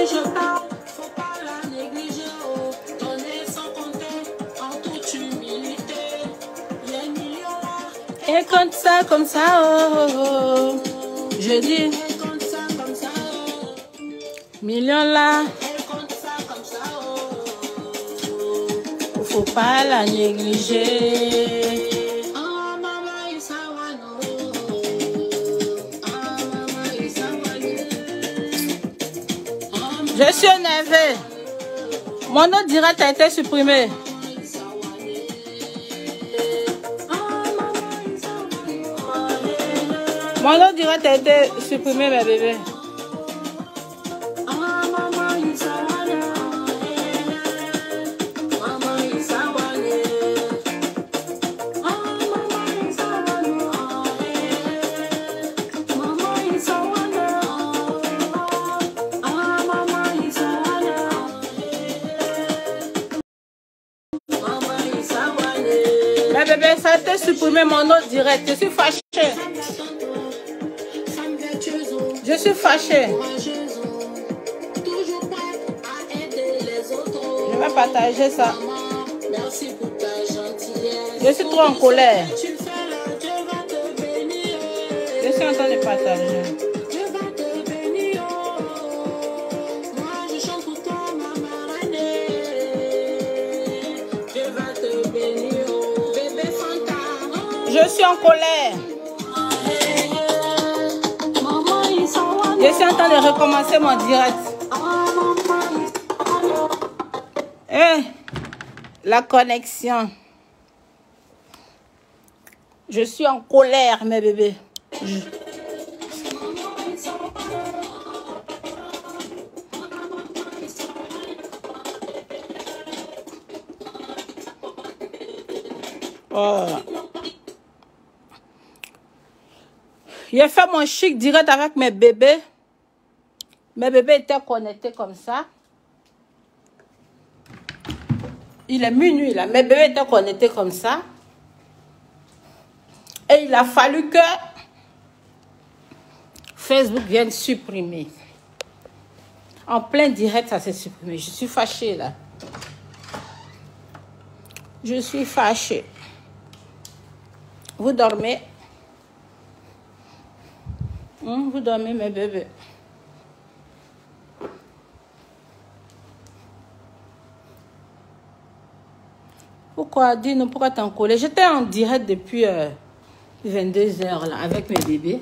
je parle, faut pas la négliger. Oh, donner sans compter, en toute humilité. Les millions là, et comme ça, oh, oh, oh. Je dis, et comme ça, oh. Millions là, et comme ça, oh. Faut pas la négliger. Je suis énervé. Mon nom direct a été supprimé. Mon nom direct a été supprimé, mes bébés. Ça a été supprimé mon nom direct. Je suis fâchée. Je suis fâchée. Je vais partager ça. Je suis trop en colère. Je suis en train de partager. Je suis en colère. Je suis en train de recommencer mon direct. La connexion. Je suis en colère, mes bébés. Oh. J'ai fait mon chic direct avec mes bébés. Mes bébés étaient connectés comme ça. Il est minuit là. Mes bébés étaient connectés comme ça. Et il a fallu que Facebook vienne supprimer. En plein direct, ça s'est supprimé. Je suis fâchée là. Je suis fâchée. Vous dormez? Vous dormez, mes bébés? Pourquoi? Dis-nous, pourquoi t'es en colère? J'étais en direct depuis 22 h là, avec mes bébés.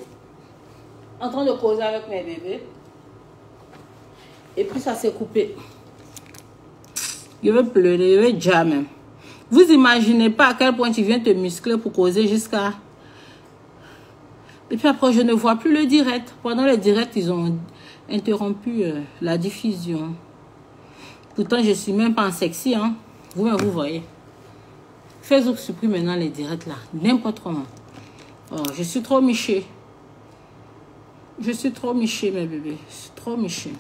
En train de causer avec mes bébés. Et puis ça s'est coupé. Je vais pleurer, je vais déjà même. Vous imaginez pas à quel point tu viens te muscler pour causer jusqu'à... Et puis après, je ne vois plus le direct. Pendant le direct, ils ont interrompu la diffusion. Pourtant, je ne suis même pas en sexy. Hein. Vous-même, vous voyez. Facebook supprime maintenant les directs là. N'importe comment. Oh, je suis trop michée. Je suis trop michée, mes bébés. Je suis trop michée.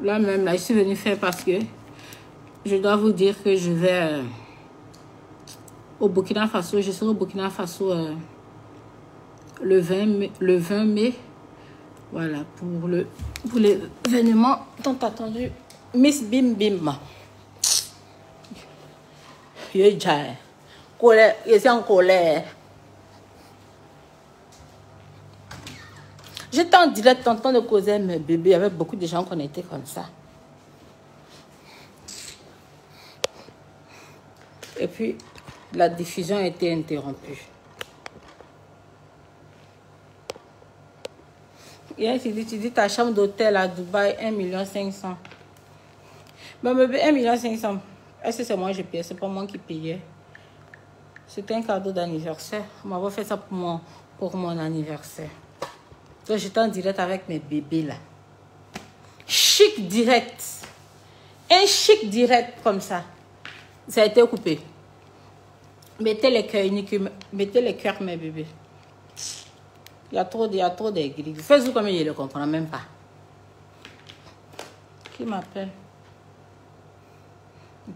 Là même, là, je suis venue faire parce que je dois vous dire que je vais au Burkina Faso. Je serai au Burkina Faso le 20 mai. Voilà, pour l'événement tant attendu. Miss Bim Bim. Je suis en colère. J'étais en direct en train de causer mes bébés avec beaucoup de gens connectés comme ça. Et puis, la diffusion a été interrompue. Hier, tu dis ta chambre d'hôtel à Dubaï, 1,5 million. Mais bébé, 1,5 million. Est-ce que c'est moi qui payais? C'est pas moi qui payais. C'était un cadeau d'anniversaire. On m'avait fait ça pour mon anniversaire. Donc, j'étais en direct avec mes bébés là. Chic direct. Un chic direct comme ça. Ça a été coupé. Mettez les cœurs uniques. Mettez les cœurs, mes bébés. Il y a trop d'aigris. Faites-vous comme je ne le comprends même pas. Qui m'appelle?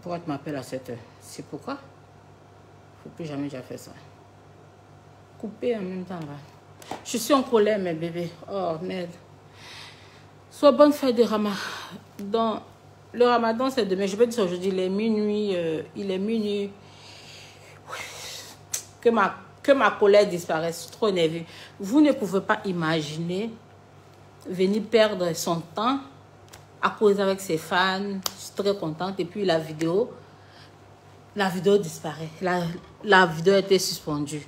Pourquoi tu m'appelles à cette heure? C'est pourquoi? Il ne faut plus jamais déjà faire ça. Couper en même temps là. Je suis en colère, mes bébés. Oh, merde. Soit bonne fête de Ramadan. Le Ramadan, c'est demain. Je peux dire aujourd'hui, il est minuit. Que ma colère disparaisse. Je suis trop énervée. Vous ne pouvez pas imaginer venir perdre son temps à causer avec ses fans. Je suis très contente. Et puis la vidéo disparaît. La vidéo a été suspendue.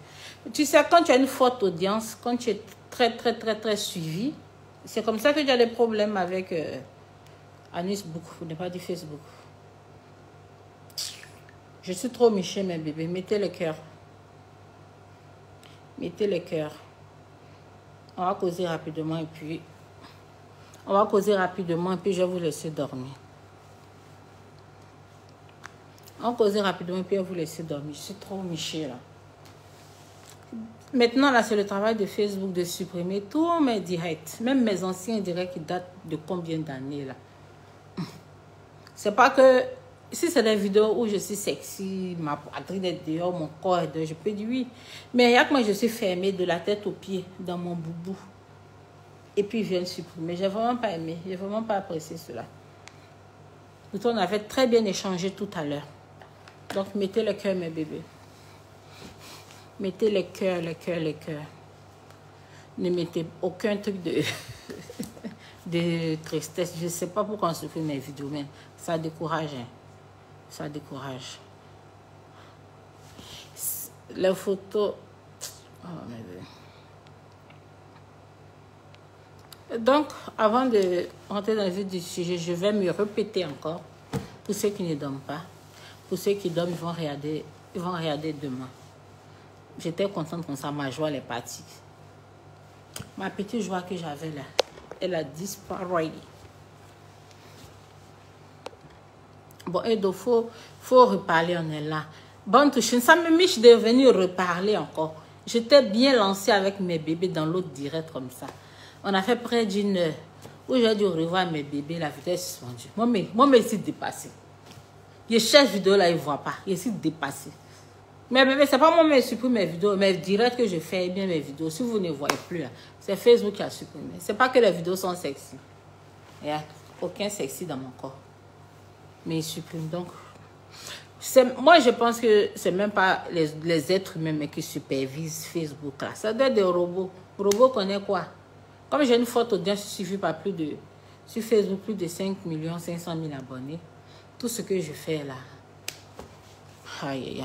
Tu sais, quand tu as une forte audience, quand tu es très suivi, c'est comme ça que tu as des problèmes avec Anisbook. Vous n'avez pas dit Facebook. Je suis trop méchée, mes bébés. Mettez le cœur. Mettez le cœur. On va causer rapidement et puis je vais vous laisser dormir. On va causer rapidement et puis je vais vous laisser dormir. Je suis trop méchée là. Maintenant, là, c'est le travail de Facebook de supprimer tous mes directs. Même mes anciens directs qui datent de combien d'années, là. C'est pas que... Si c'est des vidéos où je suis sexy, ma poitrine est dehors, mon corps est dehors, je peux dire oui. Mais il y a que moi, je suis fermée de la tête aux pieds dans mon boubou. Et puis, ils viennent supprimer. J'ai vraiment pas aimé. J'ai vraiment pas apprécié cela. Pourtant, on avait très bien échangé tout à l'heure. Donc, mettez le cœur, mes bébés. Mettez les cœurs. Ne mettez aucun truc de tristesse. Je ne sais pas pourquoi on se fait mes vidéos, mais ça décourage. Hein. Ça décourage. Les photos... Oh, donc, avant de rentrer dans le vif du sujet, je vais me répéter encore. Pour ceux qui ne dorment pas. Pour ceux qui dorment, ils vont regarder demain. J'étais contente comme ça, ma joie est partie. Ma petite joie que j'avais là, elle a disparu. Bon, et donc, faut reparler, on est là. Bonne touche, ça me miche de venir reparler encore. J'étais bien lancée avec mes bébés dans l'autre direct comme ça. On a fait près d'une heure où j'ai dû revoir mes bébés, la vidéo est suspendue. Moi, je suis dépassée. Je cherche vidéo là, ils ne voient pas. Je suis dépassée. Mais bébé, c'est pas moi qui supprime mes vidéos, mes directs que je fais, bien mes vidéos. Si vous ne voyez plus là, c'est Facebook qui a supprimé. C'est pas que les vidéos sont sexy. Il n'y a aucun sexy dans mon corps. Mais ils suppriment donc. Moi, je pense que c'est même pas les êtres humains mais qui supervisent Facebook là. Ça doit être des robots. Robots connaissent quoi? Comme j'ai une forte audience, il suffit pas plus de... Sur Facebook, plus de 5 500 000 abonnés. Tout ce que je fais là. Aïe.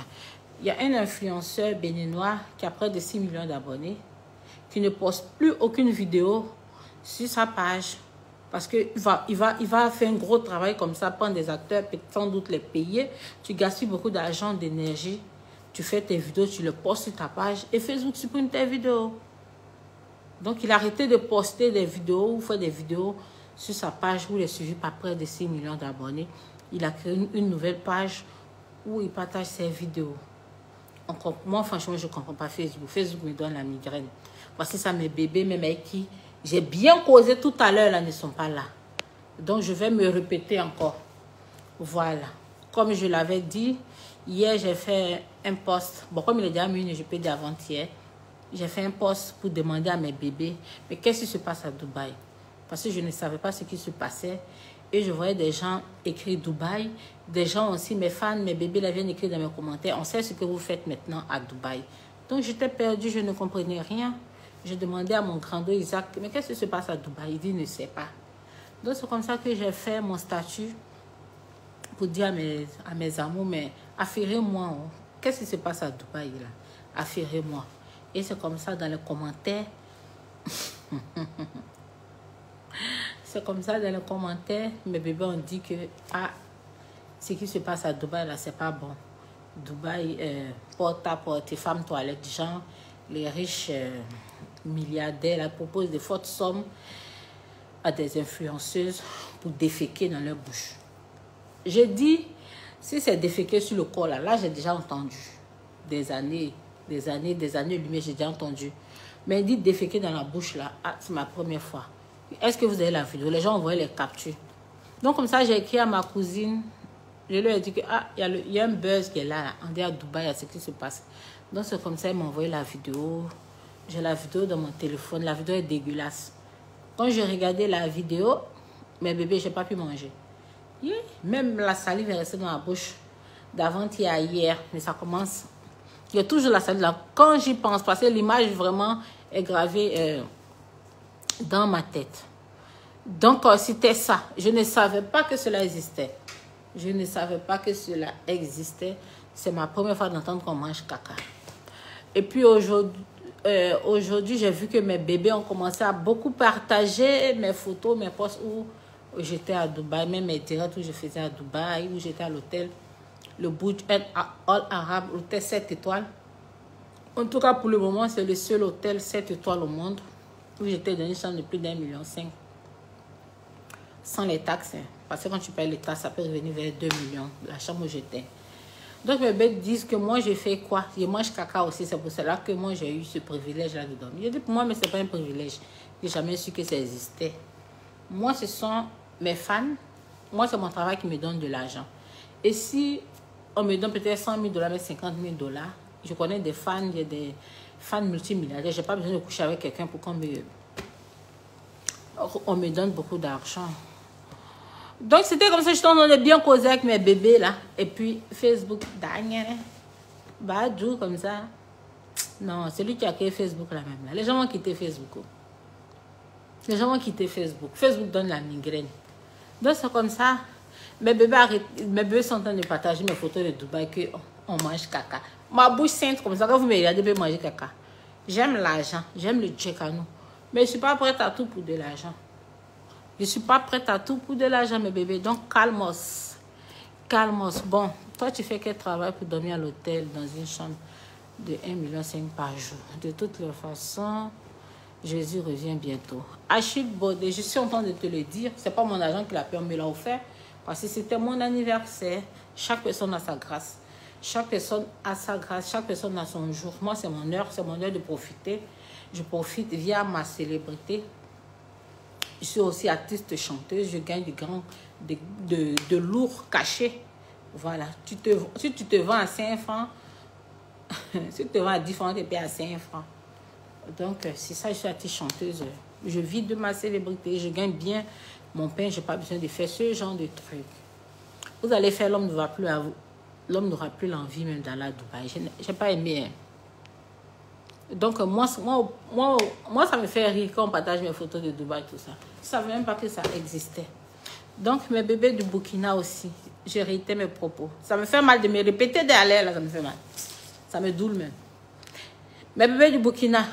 Il y a un influenceur béninois qui a près de 6 millions d'abonnés, qui ne poste plus aucune vidéo sur sa page. Parce qu'il va faire un gros travail comme ça, prendre des acteurs, sans doute les payer. Tu gaspilles beaucoup d'argent, d'énergie. Tu fais tes vidéos, tu le postes sur ta page et Facebook supprime tes vidéos. Donc, il a arrêté de poster des vidéos ou faire des vidéos sur sa page où il est suivi par près de 6 millions d'abonnés. Il a créé une nouvelle page où il partage ses vidéos. Moi, franchement, je ne comprends pas Facebook. Facebook me donne la migraine. Voici ça, mes bébés, mes mecs qui, j'ai bien causé tout à l'heure, là, ne sont pas là. Donc, je vais me répéter encore. Voilà. Comme je l'avais dit, hier, j'ai fait un post. Bon, comme il est déjà minuit, je peux dire avant-hier. J'ai fait un post pour demander à mes bébés, mais qu'est-ce qui se passe à Dubaï? Parce que je ne savais pas ce qui se passait. Et je voyais des gens écrire Dubaï. Des gens aussi, mes fans, mes bébés, là, viennent écrire dans mes commentaires. On sait ce que vous faites maintenant à Dubaï. Donc, j'étais perdue, je ne comprenais rien. Je demandais à mon grand-père Isaac, mais qu'est-ce qui se passe à Dubaï? Il dit, il ne sait pas. Donc, c'est comme ça que j'ai fait mon statut pour dire à mes amours, mais affirmez-moi, oh, qu'est-ce qui se passe à Dubaï, là? Affirmez-moi. Et c'est comme ça dans les commentaires. C'est comme ça dans les commentaires, mes bébés ont dit que ce qui se passe à Dubaï, là, c'est pas bon. Dubaï, porte à porte, femmes toilettes, gens, les riches milliardaires, là, proposent de fortes sommes à des influenceuses pour déféquer dans leur bouche. J'ai dit, si c'est déféquer sur le corps, là j'ai déjà entendu des années, lumière, j'ai déjà entendu. Mais dit déféquer dans la bouche, là, c'est ma première fois. Est-ce que vous avez la vidéo? Les gens envoient les captures. Donc, comme ça, j'ai écrit à ma cousine. Je lui ai dit que il y a un buzz qui est là. On dit à Dubaï, il y a ce qui se passe. Donc, c'est comme ça, ils m'ont envoyé la vidéo. J'ai la vidéo dans mon téléphone. La vidéo est dégueulasse. Quand j'ai regardé la vidéo, Mais bébé, je n'ai pas pu manger. Yeah. Même la salive est restée dans la bouche d'avant-hier à hier. Mais ça commence. Il y a toujours la salive là. Quand j'y pense, parce que l'image vraiment est gravée dans ma tête. Donc, c'était ça. Je ne savais pas que cela existait. Je ne savais pas que cela existait. C'est ma première fois d'entendre qu'on mange caca. Et puis aujourd'hui, j'ai vu que mes bébés ont commencé à beaucoup partager mes photos, mes posts où j'étais à Dubaï, même mes directs où je faisais à Dubaï, où j'étais à l'hôtel, le Burj Al Arab, l'hôtel 7 étoiles. En tout cas, pour le moment, c'est le seul hôtel 7 étoiles au monde où j'étais dans une chambre de plus d'1,5 million. Sans les taxes, hein. Parce que quand tu payes les taxes, ça peut revenir vers 2 millions, la chambre où j'étais. Donc, mes bébés disent que moi, je fais quoi? Je mange caca aussi. C'est pour cela que moi, j'ai eu ce privilège-là de dormir. Je dis pour moi, mais ce n'est pas un privilège. Je n'ai jamais su que ça existait. Moi, ce sont mes fans. Moi, c'est mon travail qui me donne de l'argent. Et si on me donne peut-être 100 000 $, mais 50 000 $, je connais des fans, il y a des fans multimilliardaires. Je n'ai pas besoin de coucher avec quelqu'un pour qu'on me donne beaucoup d'argent. Donc, c'était comme ça, je t'en ai bien causé avec mes bébés, là. Et puis, Facebook, Badou, comme ça. Non, c'est lui qui a créé Facebook, là, même. Là. Les gens vont quitter Facebook. Les gens vont quitter Facebook. Facebook donne la migraine. Donc, c'est comme ça. Mes bébés sont en train de partager mes photos de Dubaï qu'on mange caca. Ma bouche sainte, comme ça, quand vous me regardez, bébé manger caca. J'aime l'argent, j'aime le tchèque-à-nous. Mais je ne suis pas prête à tout pour de l'argent. Je ne suis pas prête à tout pour de l'argent, mes bébés. Donc, calmos. Calmos. Bon, toi, tu fais quel travail pour dormir à l'hôtel dans une chambre de 1,5 million par jour? De toutes les façons, Jésus revient bientôt. Achille Baudet, je suis en train de te le dire. Ce n'est pas mon agent qui l'a fait, on me l'a offert. Parce que c'était mon anniversaire. Chaque personne a sa grâce. Chaque personne a sa grâce. Chaque personne a son jour. Moi, c'est mon heure de profiter. Je profite via ma célébrité. Je suis aussi artiste chanteuse, je gagne de lourds cachets. Voilà. Si tu te vends à 5 francs, si tu te vends à 10 francs, tu payes à 5 francs. Donc, c'est ça, je suis artiste chanteuse. Je vis de ma célébrité, je gagne bien mon pain, je n'ai pas besoin de faire ce genre de trucs. Vous allez faire, l'homme n'aura plus l'envie même d'aller à Dubaï. Je n'ai pas aimé. Hein. Donc, moi, ça me fait rire quand on partage mes photos de Dubaï, tout ça. Je ne savais même pas que ça existait. Donc, mes bébés du Burkina aussi, j'ai réité mes propos. Ça me fait mal de me répéter derrière, là, ça me fait mal. Ça me doule même. Mes bébés du Burkina,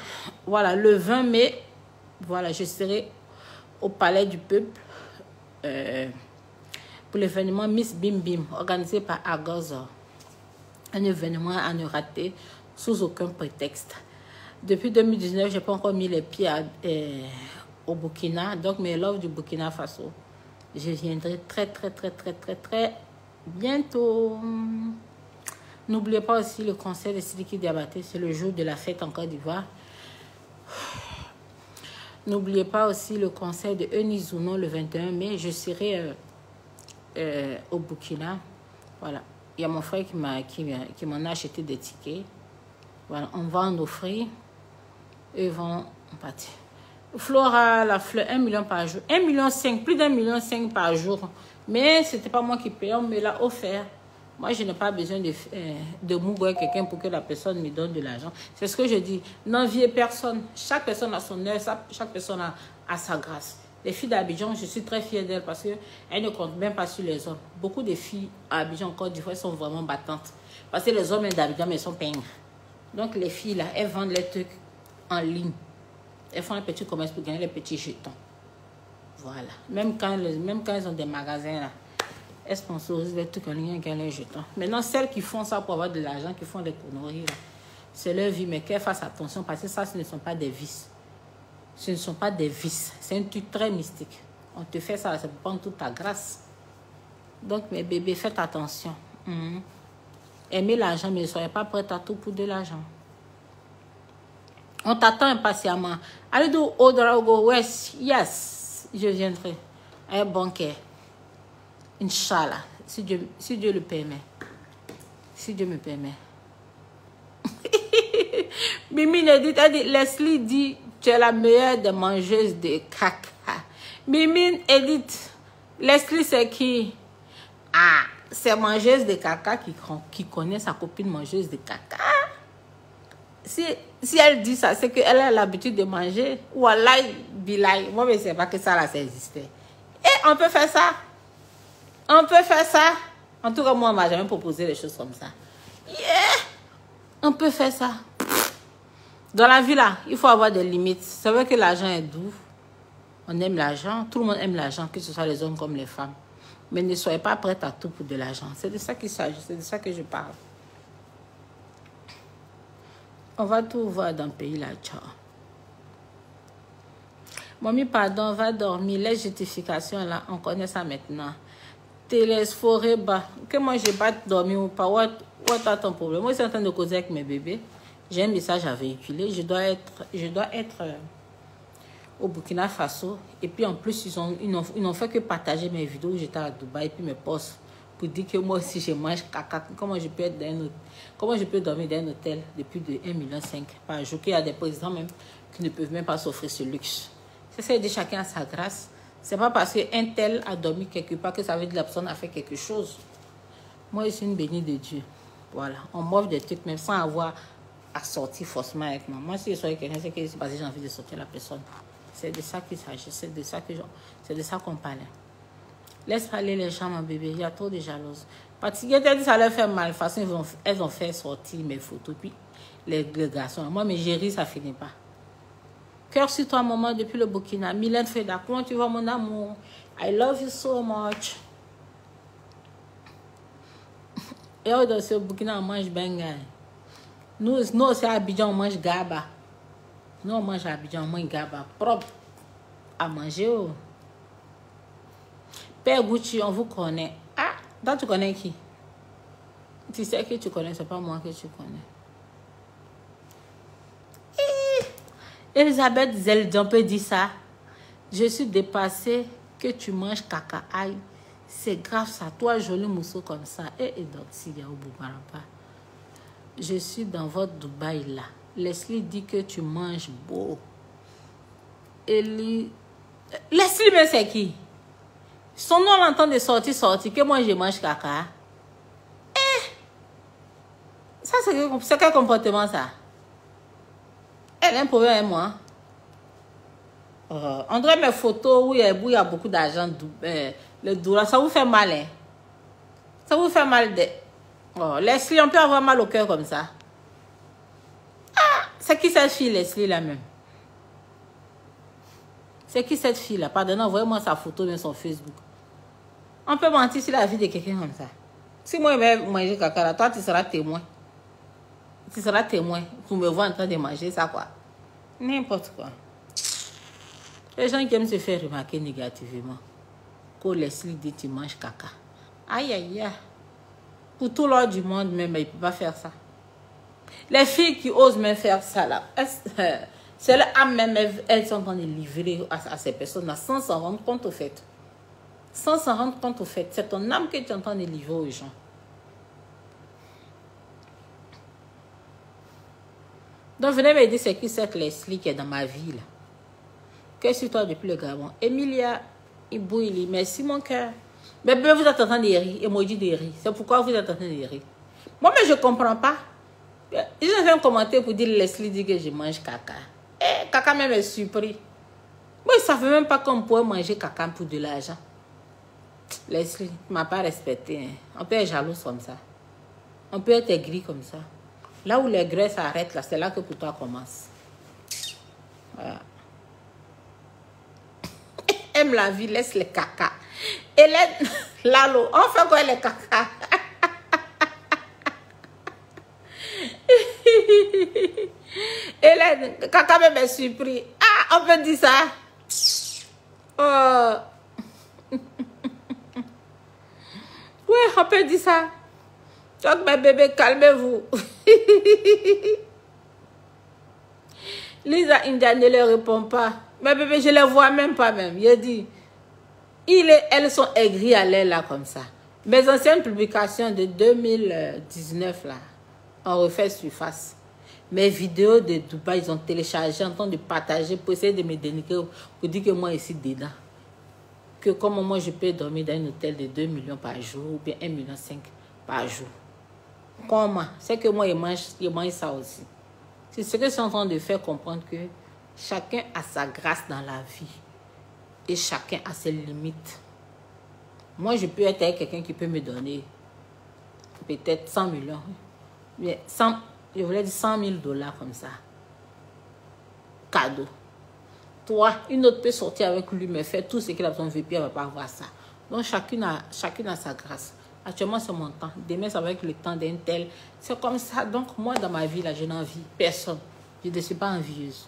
voilà, le 20 mai, voilà, je serai au Palais du Peuple pour l'événement Miss Bim Bim, organisé par Agozor. Un événement à ne rater sous aucun prétexte. Depuis 2019, je n'ai pas encore mis les pieds au Burkina. Donc, mes loves du Burkina Faso, je viendrai très bientôt. N'oubliez pas aussi le concert de Sidiki Diabaté. C'est le jour de la fête en Côte d'Ivoire. N'oubliez pas aussi le concert de Eunice Zounon le 21 mai. Je serai au Burkina. Voilà. Il y a mon frère qui m'en a acheté des tickets. Voilà. On va en offrir. Ils vont partir. Flora, la fleur, 1 million par jour. 1,5 million, plus d'1,5 million par jour. Mais ce n'était pas moi qui payais, on me l'a offert. Moi, je n'ai pas besoin de mouiller quelqu'un pour que la personne me donne de l'argent. C'est ce que je dis. N'enviez personne. Chaque personne a son heure, chaque personne a sa grâce. Les filles d'Abidjan, je suis très fière d'elles parce qu'elles ne comptent même pas sur les hommes. Beaucoup de filles à Abidjan, Côte d'Ivoire, sont vraiment battantes. Parce que les hommes d'Abidjan, mais ils sont peignes. Donc, les filles, là, elles vendent les trucs en ligne. Elles font un petit commerce pour gagner les petits jetons. Voilà. Même quand ils ont des magasins, là, elles sponsorisent les trucs en ligne et gagnent les jetons. Maintenant, celles qui font ça pour avoir de l'argent, qui font des conneries, c'est leur vie. Mais qu'elles fassent attention parce que ça, ce ne sont pas des vices. Ce ne sont pas des vices. C'est un truc très mystique. On te fait ça, ça peut prendre toute ta grâce. Donc, mes bébés, faites attention. Aimez l'argent, mais ne soyez pas prêts à tout pour de l'argent. On t'attend impatiemment. Allez do Odraogo West. Yes, je viendrai. Un banquet. Inch'Allah. Si Dieu le permet. Si Dieu me permet. Mimine elle dit, Leslie dit, tu es la meilleure des mangeuses de caca. Mimine Edith, Leslie, c'est qui? Ah, c'est mangeuse de caca qui connaît sa copine mangeuse de caca. Si elle dit ça, c'est qu'elle a l'habitude de manger. Wallah, bilay. Moi, je ne sais pas que ça, là, ça existait. Et on peut faire ça. On peut faire ça. En tout cas, moi, on ne m'a jamais proposé des choses comme ça. Yeah! On peut faire ça. Dans la vie, là, il faut avoir des limites. C'est vrai que l'argent est doux. On aime l'argent. Tout le monde aime l'argent, que ce soit les hommes comme les femmes. Mais ne soyez pas prêts à tout pour de l'argent. C'est de ça qu'il s'agit. C'est de ça que je parle. On va tout voir dans le pays, là. Ciao. Mamie, pardon, va dormir. Les justifications, là, on connaît ça maintenant. Télésphoré, bah. Que moi, je n'ai pas dormi ou pas. What ton problème? Moi, je suis en train de causer avec mes bébés. J'ai un message à véhiculer. Je dois être au Burkina Faso. Et puis, en plus, ils n'ont fait que partager mes vidéos. J'étais à Dubaï. Et puis, mes posts pour dire que moi aussi, je mange caca. Comment je peux être comment je peux dormir dans un hôtel de plus de 1,5 million par jour? Qu'il y a des présidents même qui ne peuvent même pas s'offrir ce luxe. C'est de chacun à sa grâce. C'est pas parce qu'un tel a dormi quelque part que ça veut dire que la personne a fait quelque chose. Moi, je suis une bénie de Dieu. Voilà. On m'offre des trucs même sans avoir à sortir forcément avec moi. Moi, si je suis avec quelqu'un, c'est que c'est parce que j'ai envie de sortir la personne. C'est de ça qu'il s'agit. C'est de ça qu'on parle. Laisse parler les gens, mon bébé. Il y a trop de jalouses. Parce que ça leur fait mal. De toute façon, elles ont fait sortir mes photos. Puis, les garçons. Moi, mes géris, ça finit pas. Cœur sur toi, maman, depuis le Burkina. Mylène Freda, comment tu vas, mon amour? I love you so much. Et au Burkina, on mange benga. Nous, c'est à Abidjan, on mange gaba. Nous, on mange à Abidjan, on mange gaba. Propre à manger. Oh. Père Gucci, on vous connaît. Ah, toi, tu connais qui? Tu sais que tu connais, c'est pas moi que tu connais. Elisabeth Zelda, on peut dire ça. Je suis dépassée que tu manges caca. Aïe, c'est grave ça. Toi, joli mousseau comme ça. Et donc, s'il y a au Boubarapa. Je suis dans votre Dubaï là. Leslie dit que tu manges beau. Leslie, mais c'est qui? Son nom l'entend de sortir, que moi je mange caca. Ça, c'est quel comportement ça? Elle a un problème avec moi. On dirait mes photos où il y a beaucoup d'argent. Le douleur, ça vous fait mal, hein? Ça vous fait mal de... Oh, Leslie, on peut avoir mal au cœur comme ça. Ah, c'est qui cette fille, Leslie, là même? C'est qui cette fille-là? Pardon, envoyez-moi sa photo dans son Facebook. On peut mentir sur la vie de quelqu'un comme ça. Si moi, je vais manger caca là, toi, tu seras témoin. Tu seras témoin pour me voir en train de manger ça, quoi. N'importe quoi. Les gens qui aiment se faire remarquer négativement. Quand Leslie dit tu manges caca. Aïe, aïe, aïe. Pour tout l'ordre du monde, même, il ne peut pas faire ça. Les filles qui osent même faire ça, là, c'est leur âme même, elles sont en train de livrer à ces personnes-là sans s'en rendre compte au fait. Sans s'en rendre compte au fait. C'est ton âme que tu es en train de livrer aux gens. Donc, venez me dire c'est qui cette Leslie qui est dans ma vie, là. Qu'est-ce que toi depuis le Gabon? Emilia Ibouili, merci mon cœur. Mais vous êtes en train de rire, emoji de rire. C'est pourquoi vous êtes en train de rire. Moi, mais je ne comprends pas. Ils ont fait un commentaire pour dire Leslie dit que je mange caca. Eh, caca même est surpris. Moi, ils ne savaient même pas qu'on pouvait manger caca pour de l'argent. Leslie, tu ne m'as pas respecté. Hein. On peut être jaloux comme ça. On peut être aigri comme ça. Là où les graisses s'arrêtent, là, c'est là que pour toi commence. Voilà. Aime la vie, laisse les caca. Hélène, Lalo, on fait quoi les caca? Hélène, caca même est surpris. Ah, on peut dire ça. Oh. Oui, on peut dire ça. Donc, mes bébés, calmez-vous. Lisa India ne leur répond pas. Mes bébés, je ne les vois même pas même. Il dit, elles sont aigries à l'air là comme ça. Mes anciennes publications de 2019 là, ont refait surface. Mes vidéos de Dubaï, ils ont téléchargé en train de partager pour essayer de me dénigrer, pour dire que moi ici dedans. que comme moi je peux dormir dans un hôtel de 2 millions par jour ou bien 1,5 million par jour. Comment? C'est que moi, je mange ça aussi. C'est ce que je suis en train de faire comprendre que chacun a sa grâce dans la vie et chacun a ses limites. Moi, je peux être avec quelqu'un qui peut me donner peut-être 100 millions. Mais 100, je voulais dire 100 000 $ comme ça. Cadeau. Toi, une autre peut sortir avec lui, mais faire tout ce qu'il a besoin de faire, puis elle ne va pas avoir ça. Donc, chacune a sa grâce. Actuellement, c'est mon temps. Demain, ça va être le temps d'un tel. C'est comme ça. Donc, moi, dans ma vie, là, je n'envie personne. Je ne suis pas envieuse.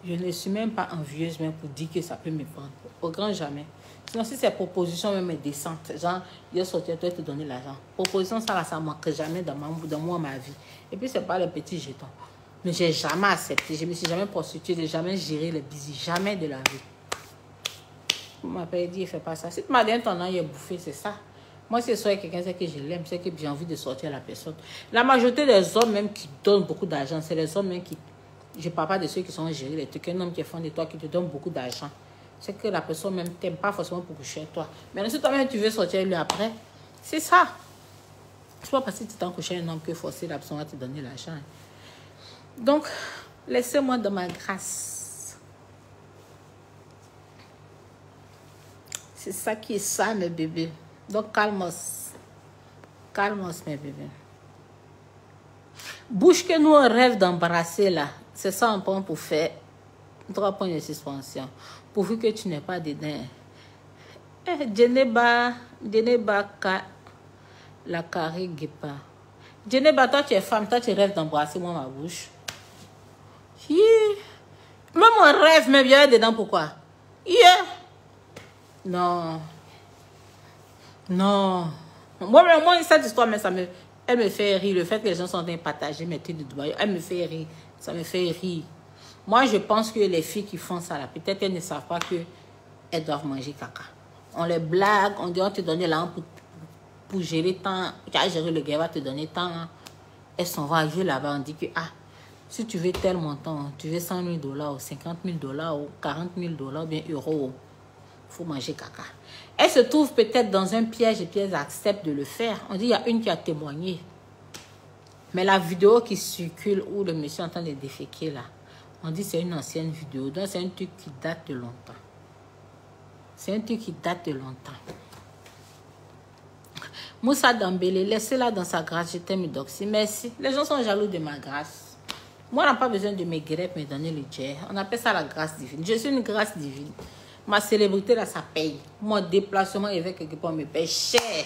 Je ne suis même pas envieuse, même pour dire que ça peut me prendre. Au grand jamais. Sinon, si ces propositions même est décente, genre, il sortir, toi, te donner l'argent. Proposition, ça ne manque jamais dans moi, ma vie. Et puis, ce n'est pas les petits jetons. Mais je n'ai jamais accepté. Je ne me suis jamais prostituée, je n'ai jamais géré le busy. Jamais de la vie. On m'a pas dit, il ne fait pas ça. Si tu m'as dit, ton an, il est bouffé, c'est ça. Moi, c'est soit quelqu'un, c'est que je l'aime, c'est que j'ai envie de sortir la personne. La majorité des hommes, même qui donnent beaucoup d'argent, c'est les hommes même qui. Je ne parle pas de ceux qui sont gérés, les trucs. Un homme qui est fan de toi, qui te donne beaucoup d'argent. C'est que la personne même t'aime pas forcément pour coucher avec toi. Mais si toi-même tu veux sortir avec lui après, c'est ça. C'est pas parce que tu t'en couché un homme que forcer la personne à te donner l'argent. Donc, laissez-moi dans ma grâce. C'est ça qui est ça, mes bébés. Donc, calmos. Calmos, mes bébés. Bouche que nous, on rêve d'embrasser, là. C'est ça un point pour faire 3 points de suspension. Pourvu que tu n'aies pas dedans. Djeneba, la carré guépa. Djeneba, toi, tu es femme, toi, tu rêves d'embrasser moi ma bouche. Yeah. Même mon rêve, mais bien dedans, pourquoi? Yeah. Non. Non. Moi, cette histoire, mais elle me fait rire. Le fait que les gens sont en train de partager mes trucs de Dubaï, elle me fait rire. Ça me fait rire. Moi, je pense que les filles qui font ça, là, peut-être elles ne savent pas qu'elles doivent manger caca. On les blague, on dit on te donne l'argent pour gérer tant. Tu as géré le gars, va te donner tant. Elles s'en vont arriver là-bas, on dit que si tu veux tel montant, tu veux 100 000 $ ou 50 000 $, ou 40 000 $, ou bien euros, il faut manger caca. Elles se trouvent peut-être dans un piège et puis elles acceptent de le faire. On dit il y a une qui a témoigné. Mais la vidéo qui circule où le monsieur est en train de déféquer là, on dit c'est une ancienne vidéo. Donc c'est un truc qui date de longtemps. C'est un truc qui date de longtemps. Moussa Dambélé, laissez-la dans sa grâce. Je t'aime, Doxy. Merci. Les gens sont jaloux de ma grâce. Moi, on n'a pas besoin de mes greffes, me donner le jet. On appelle ça la grâce divine. Je suis une grâce divine. Ma célébrité, là, ça paye. Mon déplacement avec quelque part me paye cher.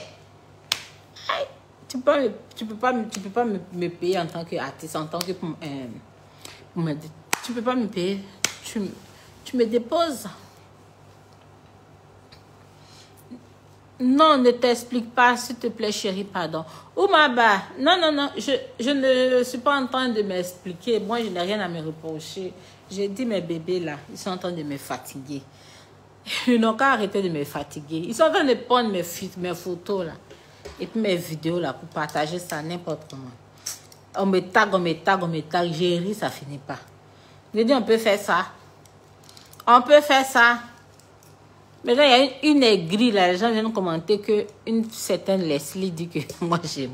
Aïe. Tu peux pas me payer en tant qu'artiste, en tant que... tu peux pas me payer. Tu me déposes. Non, ne t'explique pas, s'il te plaît, chérie, pardon. Oumaba, non, je ne suis pas en train de m'expliquer. Moi, je n'ai rien à me reprocher. J'ai dit, mes bébés, là, ils sont en train de me fatiguer. Ils n'ont qu'à arrêter de me fatiguer. Ils sont en train de prendre mes photos, là, et puis mes vidéos, là, pour partager ça n'importe comment. On me tag, j'ai ri, ça finit pas. Je dis, on peut faire ça. On peut faire ça. Mais là, il y a une aigrie, là, les gens viennent commenter qu'une certaine Leslie dit que moi, je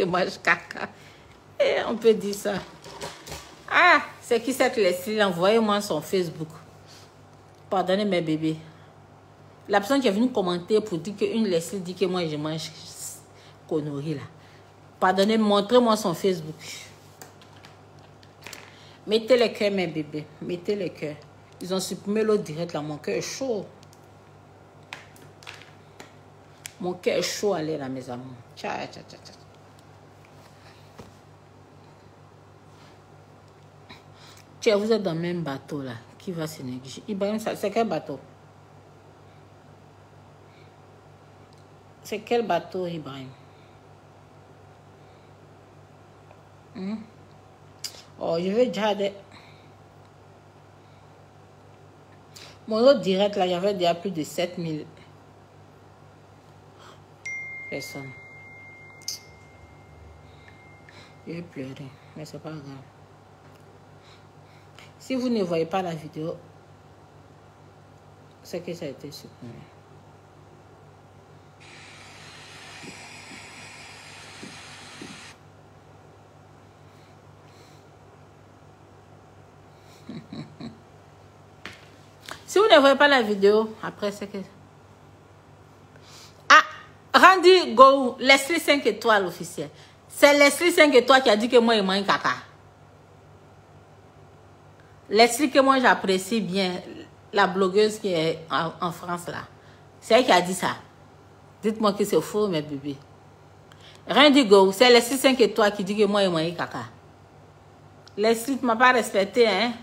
mange caca. Et on peut dire ça. Ah, c'est qui cette Leslie? Envoyez-moi son Facebook. Pardonnez mes bébés. La personne qui est venue commenter pour dire qu'une Leslie dit que moi, je mange conneries, là. Pardonnez, montrez-moi son Facebook. Mettez les cœurs, mes bébés. Mettez les cœurs. Ils ont supprimé l'autre direct là. Mon cœur est chaud. Mon cœur est chaud, allez là, mes amours. Ciao. Tiens, vous êtes dans le même bateau là. Qui va se négliger? Ibrahim, c'est quel bateau? C'est quel bateau, Ibrahim? Oh, je veux déjà des... Mon autre direct, là, j'avais déjà plus de 7000 personnes. Je vais pleurer, mais c'est pas grave. Si vous ne voyez pas la vidéo, c'est que ça a été supprimé. Si vous ne voyez pas la vidéo, après c'est que... Ah, Randy Go, Leslie 5 étoiles officiel. C'est Leslie 5 étoiles qui a dit que moi, il mange caca. Leslie que moi, j'apprécie bien, la blogueuse qui est en France là. C'est elle qui a dit ça. Dites-moi que c'est faux, mes bébés. Randy Go, c'est Leslie 5 étoiles qui dit que moi, il mange caca. Leslie, tu ne m'as pas respecté, hein?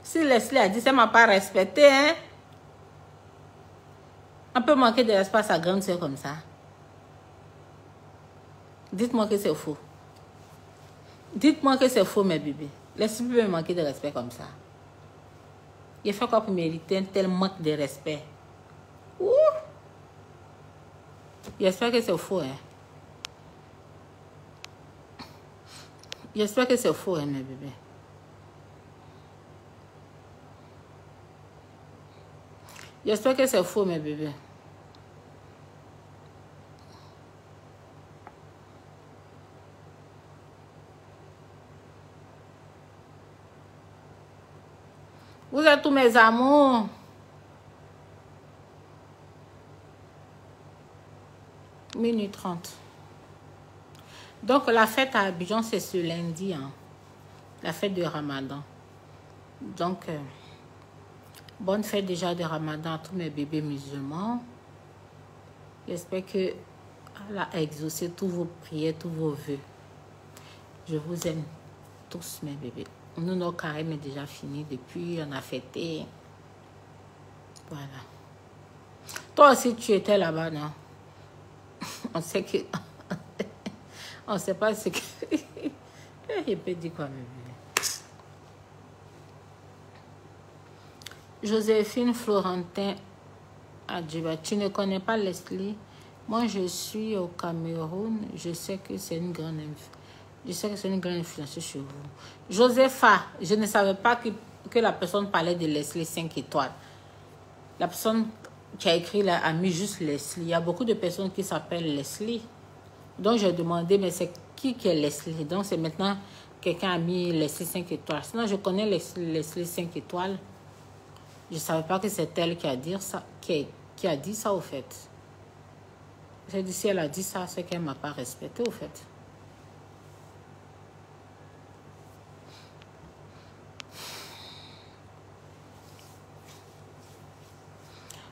Si Leslie a dit ça, ne m'a pas respecté, hein? On peut manquer de l'espace à grande soeur comme ça. Dites-moi que c'est faux. Dites-moi que c'est faux, mes bébés. Leslie peut me manquer de respect comme ça. Il fait quoi pour mériter un tel manque de respect? Ouh! J'espère que c'est faux, hein? J'espère que c'est faux, hein, mes bébés. J'espère que c'est faux, mes bébés. Vous êtes tous mes amours. Minute 30. Donc, la fête à Abidjan, c'est ce lundi, hein? La fête de Ramadan. Donc, bonne fête déjà de Ramadan à tous mes bébés musulmans. J'espère que Allah a exaucé tous vos prières, tous vos vœux. Je vous aime tous, mes bébés. Nous, notre carême est déjà fini depuis, on a fêté. Voilà. Toi aussi, tu étais là-bas, non? On sait que... on ne sait pas ce que... Je peux dire quoi, mes bébés? Joséphine Florentin Adjiba, tu ne connais pas Leslie? Moi, je suis au Cameroun. Je sais que c'est une grande influenceuse sur vous. Josepha, je ne savais pas que la personne parlait de Leslie 5 étoiles. La personne qui a écrit là a mis juste Leslie. Il y a beaucoup de personnes qui s'appellent Leslie. Donc, j'ai demandé, mais c'est qui est Leslie? Donc, c'est maintenant quelqu'un a mis Leslie 5 étoiles. Sinon, je connais Leslie 5 étoiles. Je ne savais pas que c'est elle qui a dit ça, qui a dit ça, au fait. J'ai dit, si elle a dit ça, c'est qu'elle ne m'a pas respecté, au fait.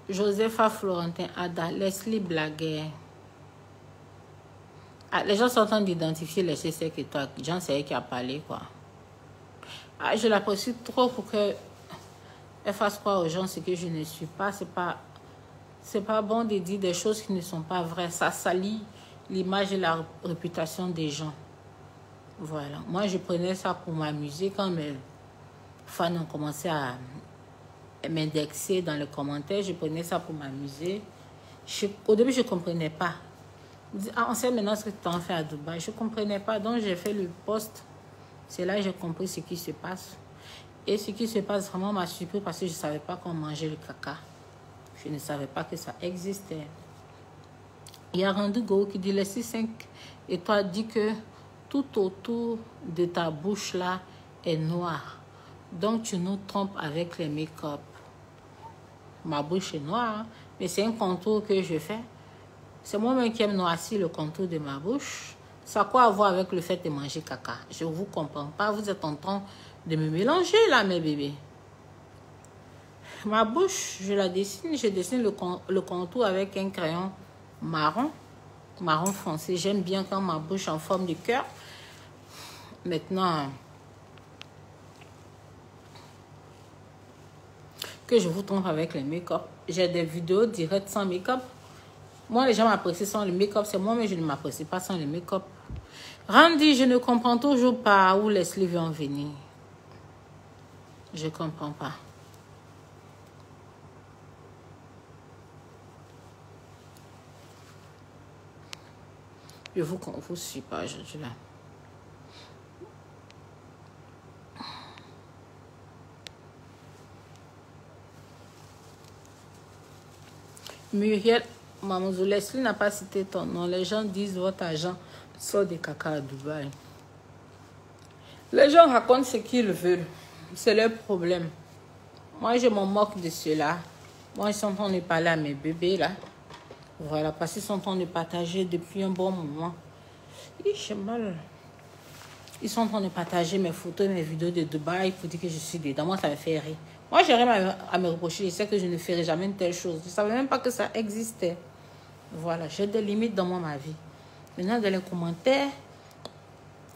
Josepha Florentin Ada, Leslie blaguait. Ah, les gens sont en train d'identifier Leslie 5 étoiles. Jean, c'est elle qui a parlé, quoi. Ah, je l'apprécie trop pour que elle fasse croire aux gens ce que je ne suis pas. C'est pas bon de dire des choses qui ne sont pas vraies. Ça salit l'image et la réputation des gens. Voilà. Moi, je prenais ça pour m'amuser quand mes fans ont commencé à m'indexer dans les commentaires. Je prenais ça pour m'amuser. Au début, je ne comprenais pas. Ah, on sait maintenant ce que tu en fais à Dubaï. Je ne comprenais pas. Donc, j'ai fait le post. C'est là que j'ai compris ce qui se passe. Et ce qui se passe vraiment m'a surpris parce que je ne savais pas qu'on mangeait le caca. Je ne savais pas que ça existait. Il y a Randy Go qui dit, Leslie 5 et toi dit que tout autour de ta bouche là est noir. Donc tu nous trompes avec les make-up. Ma bouche est noire, mais c'est un contour que je fais. C'est moi-même qui aime noircir le contour de ma bouche. Ça a quoi à voir avec le fait de manger caca? Je ne vous comprends pas. Vous êtes en train de me mélanger là, mes bébés. Ma bouche, je la dessine. Je dessine le contour avec un crayon marron foncé. J'aime bien quand ma bouche est en forme de cœur. Maintenant, que je vous trompe avec les make-up. J'ai des vidéos directes sans make-up. Moi, les gens m'apprécient sans le make-up. C'est moi, mais je ne m'apprécie pas sans le make-up. Randy, je ne comprends toujours pas où Leslie veut en venir. Je ne comprends pas. Je vous suis pas aujourd'hui là. Muriel Mamouzo, Leslie n'a pas cité ton nom. Les gens disent votre agent sort des caca à Dubaï. Les gens racontent ce qu'ils veulent. C'est leur problème. Moi, je m'en moque de cela. Moi, ils sont en train de parler à mes bébés, là. Voilà, parce qu'ils sont en train de partager depuis un bon moment. J'ai mal. Ils sont en train de partager mes photos et mes vidéos de Dubaï pour dire que je suis dedans. Moi, ça me fait rire. Moi, j'ai rien à me reprocher. Je sais que je ne ferai jamais une telle chose. Je ne savais même pas que ça existait. Voilà, j'ai des limites dans ma vie. Maintenant, dans les commentaires,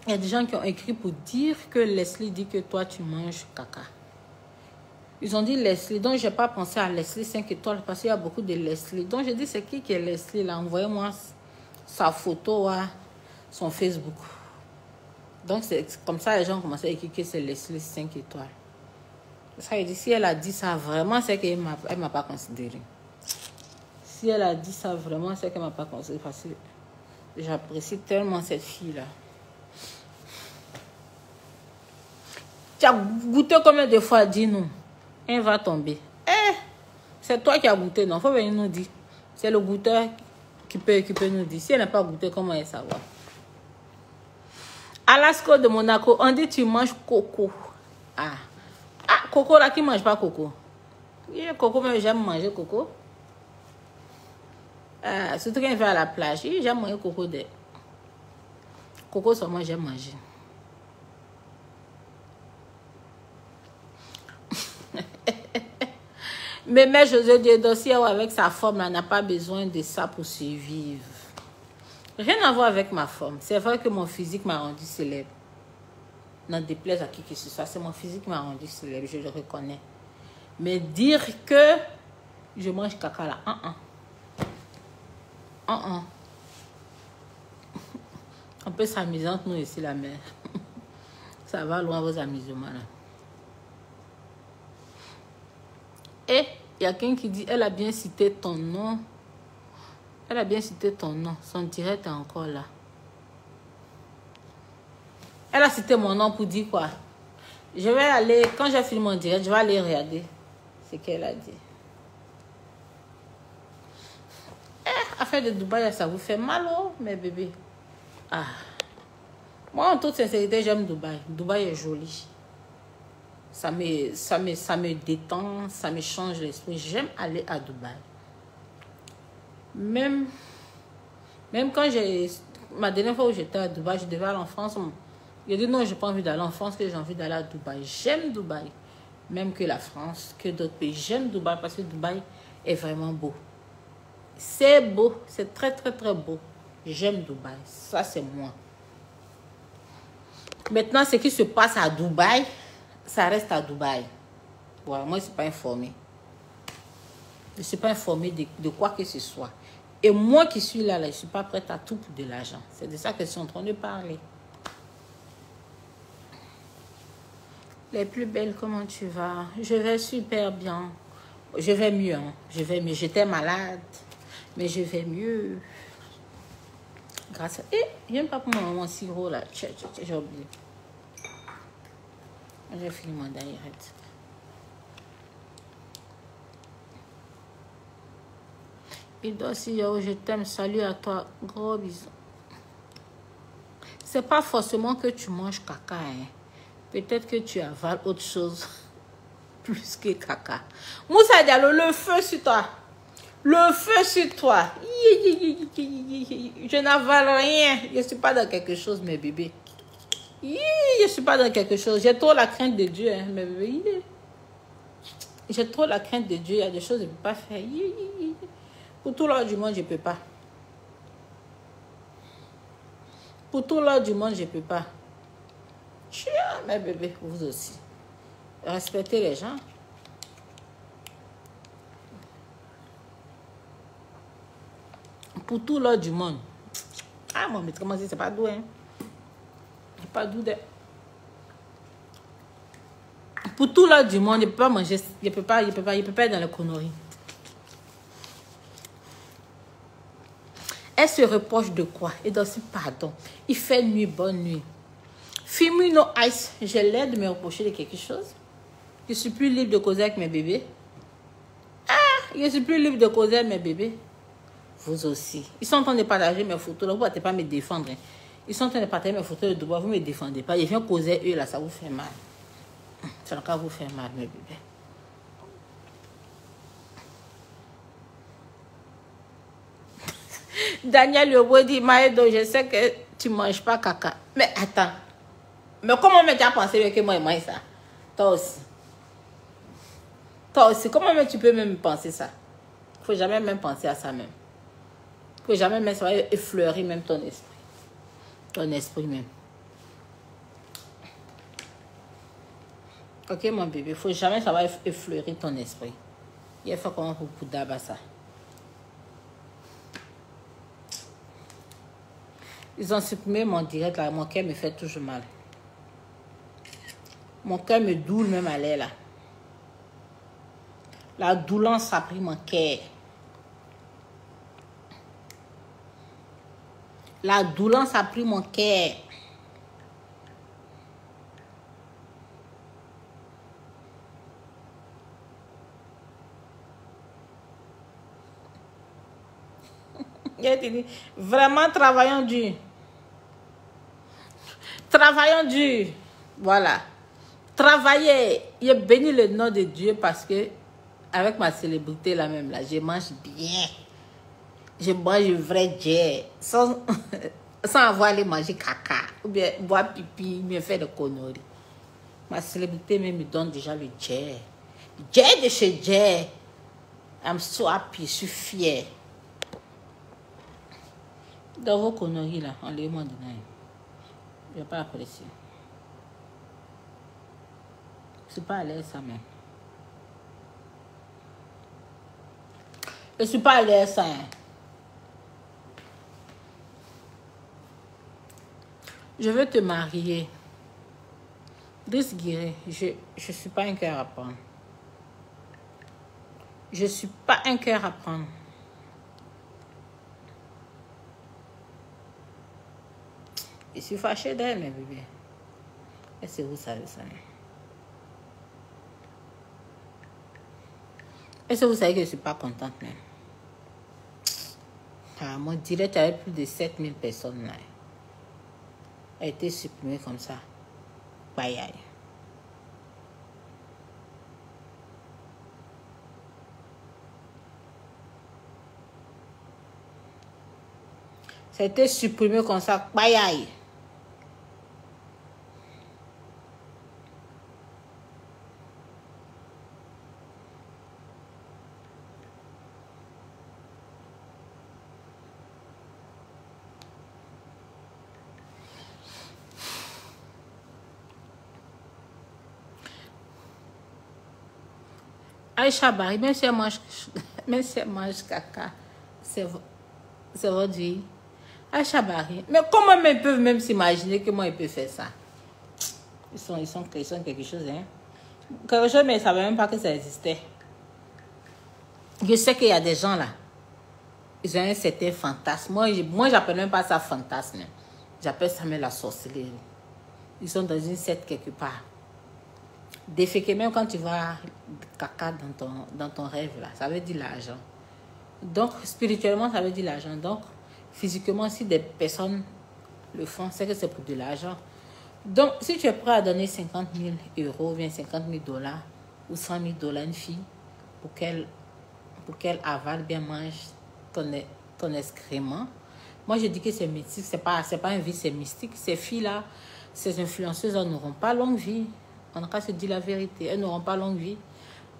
il y a des gens qui ont écrit pour dire que Leslie dit que toi, tu manges caca. Ils ont dit Leslie. Donc, je n'ai pas pensé à Leslie 5 étoiles parce qu'il y a beaucoup de Leslie. Donc, j'ai dit, c'est qui est Leslie là? Envoyez-moi sa photo à son Facebook. Donc, c'est comme ça les gens ont commencé à écrire que c'est Leslie 5 étoiles. Ça veut dire, si elle a dit ça vraiment, c'est qu'elle ne m'a pas considéré. Si elle a dit ça vraiment, c'est qu'elle ne m'a pas considéré. Parce que j'apprécie tellement cette fille-là. Tu as goûté combien de fois? Dis-nous. Elle va tomber. C'est toi qui as goûté, non? Il faut venir nous dire. C'est le goûteur qui peut nous dire. Si elle n'a pas goûté, comment elle savoir? Alaska de Monaco, on dit tu manges coco. Coco là, qui ne mange pas coco? Coco, mais j'aime manger coco. Surtout quand il va à la plage. J'aime manger coco. Coco seulement, j'aime manger. Mais José Dieudossier avec sa forme, elle n'a pas besoin de ça pour survivre. Rien à voir avec ma forme. C'est vrai que mon physique m'a rendu célèbre. N'en déplaise à qui que ce soit, c'est mon physique qui m'a rendu célèbre, je le reconnais. Mais dire que je mange caca là, On peut s'amuser entre nous ici, la mère. Ça va loin vos amusements là. Et il y a quelqu'un qui dit, elle a bien cité ton nom. Elle a bien cité ton nom. Son direct est encore là. Elle a cité mon nom pour dire quoi? Je vais aller, quand j'ai fini mon direct, je vais aller regarder ce qu'elle a dit. Affaire de Dubaï, ça vous fait mal, oh, mes bébés? Moi, en toute sincérité, j'aime Dubaï. Dubaï est joli. Ça me détend, ça me change l'esprit. J'aime aller à Dubaï. Même quand ma dernière fois où j'étais à Dubaï, je devais aller en France. J'ai dit non, je n'ai pas envie d'aller en France, que j'ai envie d'aller à Dubaï. J'aime Dubaï. Même que la France, que d'autres pays. J'aime Dubaï parce que Dubaï est vraiment beau. C'est beau. C'est très, très, très beau. J'aime Dubaï. Ça, c'est moi. Maintenant, ce qui se passe à Dubaï, ça reste à Dubaï. Voilà, moi, je ne suis pas informée. Je ne suis pas informée de quoi que ce soit. Et moi qui suis là, je ne suis pas prête à tout pour de l'argent. C'est de ça que je suis en train de parler. Les plus belles, comment tu vas? Je vais super bien. Je vais mieux. Hein. Je vais mieux. J'étais malade, mais je vais mieux. Grâce à... viens pas pour mon sirop là. J'ai oublié. J'ai fini mon direct. Et donc, si je t'aime, salut à toi. Gros bisous. C'est pas forcément que tu manges caca. Hein. Peut-être que tu avales autre chose plus que caca. Moussa Diallo, le feu sur toi. Le feu sur toi. Je n'avale rien. Je ne suis pas dans quelque chose, mes bébés. Je ne suis pas dans quelque chose. J'ai trop la crainte de Dieu, hein, mes bébés. J'ai trop la crainte de Dieu. Il y a des choses que je ne peux pas faire. Pour tout l'heure du monde, je ne peux pas. Pour tout l'heure du monde, je ne peux pas. Mes bébés, vous aussi. Respectez les gens. Pour tout l'heure du monde. Moi, mais comment c'est pas doux, hein? C'est pas doux de... Pour tout l'heure du monde, je ne peux pas manger. Je ne peux pas être dans les conneries. Elle se reproche de quoi? Et donc, pardon. Il fait nuit, bonne nuit. Firmino Ice, j'ai l'air de me reprocher de quelque chose. Je suis plus libre de causer avec mes bébés. Je suis plus libre de causer avec mes bébés. Vous aussi. Ils sont en train de partager mes photos. Là, vous ne pouvez pas me défendre. Hein. Ils sont en train de partager mes photos de Dubaï. Vous ne me défendez pas. Je viens causer eux, là, ça vous fait mal. Ça n'a qu'à vous faire mal, mes bébés. Daniel Yobo dit, Maëdo, je sais que tu ne manges pas caca. Mais attends. Mais comment tu as pensé que moi, je mange ça? Toi aussi. Toi aussi, comment tu peux même penser ça? Il ne faut jamais même penser à ça même. Il ne faut jamais même ça va effleurer même ton esprit. Ton esprit même. Ok, mon bébé, il ne faut jamais ça va effleurer ton esprit. Il faut comment pour d'abord ça. Ils ont supprimé mon direct là. Mon cœur me fait toujours mal. Mon cœur me doule même à l'air là. La doulance a pris mon cœur. La doulance a pris mon cœur. Vraiment travaillons dur. Travaillons dur. Voilà. Travailler. Il béni le nom de Dieu parce que avec ma célébrité là même là, je mange bien. Je mange vrai Dieu. Sans avoir aller manger caca. Ou bien boire pipi, ou bien faire des conneries. Ma célébrité même me donne déjà le Dieu. Dieu de chez Dieu. I'm so happy, je suis fière. Dans vos conneries là, enlevez-moi dedans. Je ne vais pas apprécier. Je ne suis pas à l'aise ça même. Je ne suis pas à l'aise ça. Je veux te marier. Driss Guiré, je ne suis pas un cœur à prendre. Je ne suis pas un cœur à prendre. Je suis fâchée d'elle, mes bébés. Est-ce que vous savez ça? Est-ce que vous savez que je ne suis pas contente même? Ah, mon direct avait plus de 7000 personnes là. A été supprimé comme ça. Bye aïe. Ça a été supprimé comme ça. Bye aïe. Aïcha Barry, même si elle mange caca, c'est votre vie. Aïcha Barry, mais comment ils peuvent même s'imaginer que moi, ils peuvent faire ça? Ils sont quelque chose, hein? Quelque chose, mais ils ne savaient même pas que ça existait. Je sais qu'il y a des gens là, ils ont un certain fantasme. Moi j'appelle même pas ça fantasme. J'appelle ça même la sorcellerie. Ils sont dans une secte quelque part. Déféquer, même quand tu vas caca dans ton rêve, là, ça veut dire l'argent. Donc, spirituellement, ça veut dire l'argent. Donc, physiquement, si des personnes le font, c'est que c'est pour de l'argent. Donc, si tu es prêt à donner 50 000 euros, bien 50 000 $ ou 100 000 $ à une fille pour qu'elle avale, bien mange ton excrément, moi, je dis que c'est mystique. C'est pas un vice, c'est mystique. Ces filles-là, ces influenceuses, elles n'auront pas longue vie. On n'a qu'à se dire la vérité. Elles n'auront pas longue vie.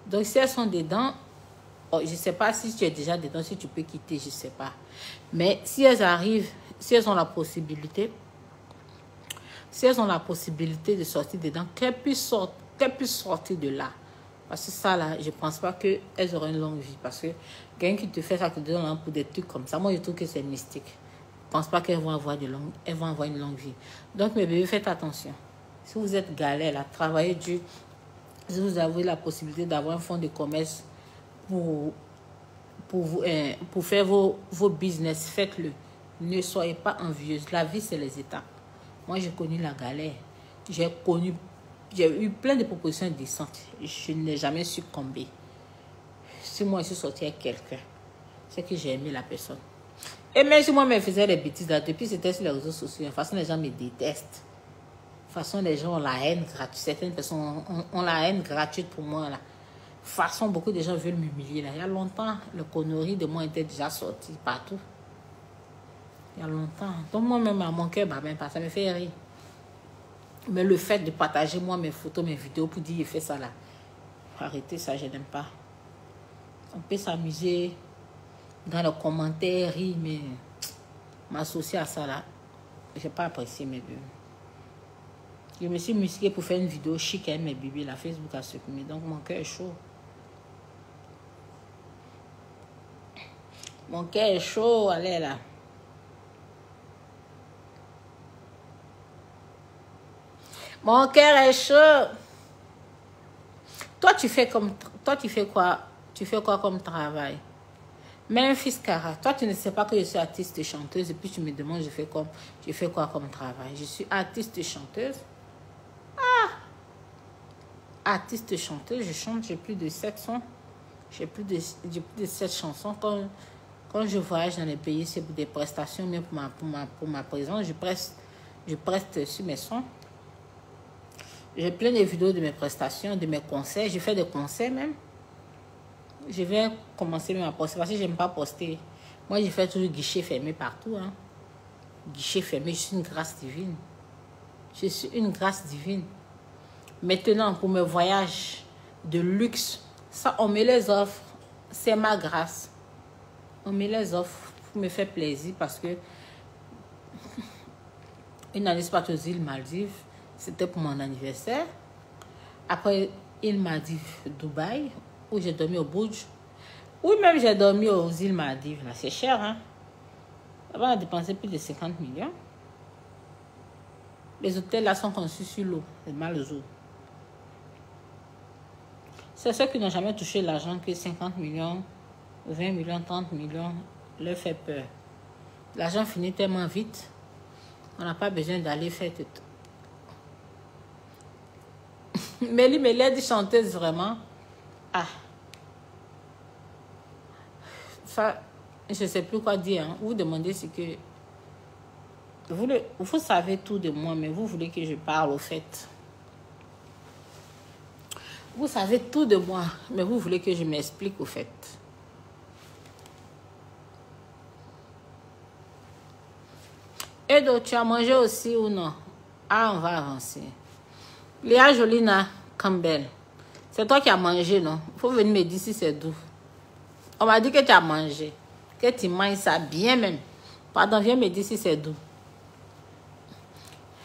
Donc, si elles sont dedans, je ne sais pas si tu es déjà dedans, si tu peux quitter, je ne sais pas. Mais si elles arrivent, si elles ont la possibilité de sortir dedans, qu'elles puissent sortir de là. Parce que ça, là, je ne pense pas qu'elles auront une longue vie. Parce que quelqu'un qui te fait ça, qui te donne pour des trucs comme ça, moi, je trouve que c'est mystique. Je ne pense pas qu'elles vont avoir une longue vie. Donc, mes bébés, faites attention. Si vous êtes galère, là, travaillez dur. Si vous avez la possibilité d'avoir un fonds de commerce pour faire vos business, faites-le. Ne soyez pas envieuse. La vie, c'est les étapes. Moi, j'ai connu la galère. J'ai eu plein de propositions décentes. Je n'ai jamais succombé. si moi je suis sortie avec quelqu'un, c'est que j'ai aimé la personne. Et même si moi, je faisais des bêtises là, depuis c'était sur les réseaux sociaux, de toute façon, les gens me détestent. De toute façon, les gens ont la haine gratuite. Certaines personnes ont la haine gratuite pour moi là. De toute façon, beaucoup de gens veulent m'humilier là. Il y a longtemps, le connerie de moi était déjà sorti partout. Il y a longtemps. Donc moi-même, à mon cœur, même pas, ça me fait rire. Mais le fait de partager moi mes photos, mes vidéos pour dire, il fait ça là. Arrêtez ça, je n'aime pas. On peut s'amuser dans les commentaires, rire, mais m'associer à ça là, j'ai pas apprécié mes bébés. Je me suis musquée pour faire une vidéo chic avec mes bébés, la Facebook a supprimé, donc mon cœur est chaud. Mon cœur est chaud, allez là. Mon cœur est chaud. Toi, tu fais quoi? Tu fais quoi comme travail? Memphis Cara, toi, tu ne sais pas que je suis artiste et chanteuse. Et puis, tu me demandes, je fais quoi comme travail? Je suis artiste et chanteuse. Ah! Artiste et chanteuse, je chante, j'ai plus de 7 sons. J'ai plus de 7 chansons. Quand je voyage dans les pays, c'est pour des prestations, mais pour ma présence, je preste sur mes sons. J'ai plein de vidéos de mes prestations, de mes concerts. Je fais des concerts même. Je vais commencer même à poster parce que je n'aime pas poster. Moi, je fais toujours guichet fermé partout. Hein. Guichet fermé, je suis une grâce divine. Je suis une grâce divine. Maintenant, pour mes voyages de luxe, ça, on me les offre. C'est ma grâce. On me les offre pour me faire plaisir parce que une année, c'est pas aux îles Maldives. C'était pour mon anniversaire. Après, île Maldives, Dubaï, où j'ai dormi au Burj. Oui, même j'ai dormi aux îles Maldives. C'est cher, hein? Là-bas, on a dépensé plus de 50 millions. Les hôtels là sont conçus sur l'eau. C'est mal aux eaux. C'est ceux qui n'ont jamais touché l'argent que 50 millions, 20 millions, 30 millions leur fait peur. L'argent finit tellement vite. On n'a pas besoin d'aller faire tout. Mélie dit chanteuse vraiment. Ah. Ça, je ne sais plus quoi dire. Hein. Vous demandez ce que... Vous savez tout de moi, mais vous voulez que je parle au fait. Vous savez tout de moi, mais vous voulez que je m'explique au fait. Edo, tu as mangé aussi ou non? Ah, on va avancer. Léa Jolina Campbell, c'est toi qui as mangé, non? Il faut venir me dire si c'est doux. On m'a dit que tu as mangé, que tu manges ça bien même. Pardon, viens me dire si c'est doux.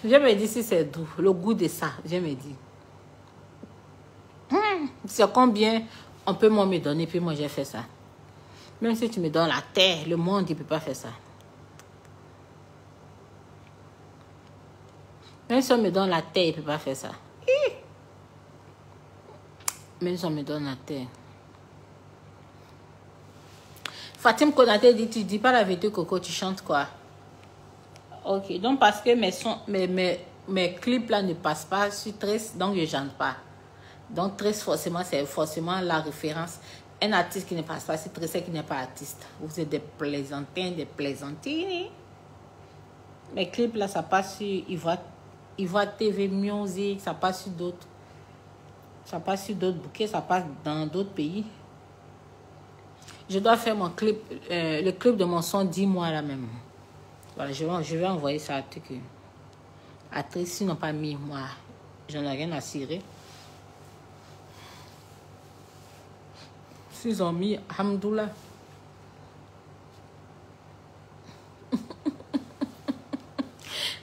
Viens me dire si c'est doux, le goût de ça, viens me dire. C'est combien on peut moi me donner, puis moi j'ai fait ça. Même si tu me donnes la terre, le monde, il ne peut pas faire ça. Même si on me donne la terre, il ne peut pas faire ça. Même si on me donne la terre. Fatim Konaté dit, tu dis pas la vérité, Coco, tu chantes quoi? Ok, donc parce que mes clips là ne passent pas sur Trace, donc je ne chante pas. Donc Trace, forcément, c'est forcément la référence. Un artiste qui ne passe pas sur Trace, c'est qui n'est pas artiste. Vous êtes des plaisantins, des plaisantines. Mes clips là, ça passe sur Ivoire TV Music, ça passe sur d'autres. Ça passe sur d'autres bouquets, ça passe dans d'autres pays. Je dois faire mon clip, le clip de mon son 10 mois là même. Voilà, je vais envoyer ça à truc. À Tracy, ils n'ont pas mis moi. J'en ai rien à cirer. S'ils ont mis, alhamdoulilah.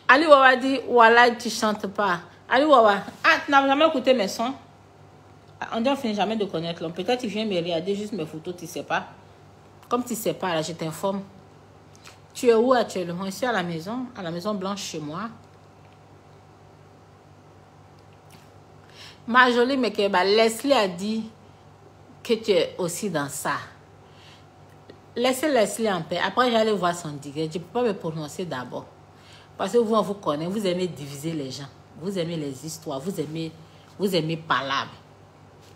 Ali Wawa dit, voilà, tu chantes pas. Ali Wawa, ah, tu n'as jamais écouté mes sons? On ne finit jamais de connaître l'homme. Peut-être tu viens me regarder juste mes photos, tu ne sais pas. Comme tu ne sais pas, là, je t'informe. Tu es où actuellement? Je suis à la Maison Blanche chez moi. Ma jolie Mekeba, Leslie a dit que tu es aussi dans ça. Laissez Leslie en paix. Après, j'allais voir son digue. Je ne peux pas me prononcer d'abord. Parce que vous, on vous connaît. Vous aimez diviser les gens. Vous aimez les histoires. Vous aimez parler.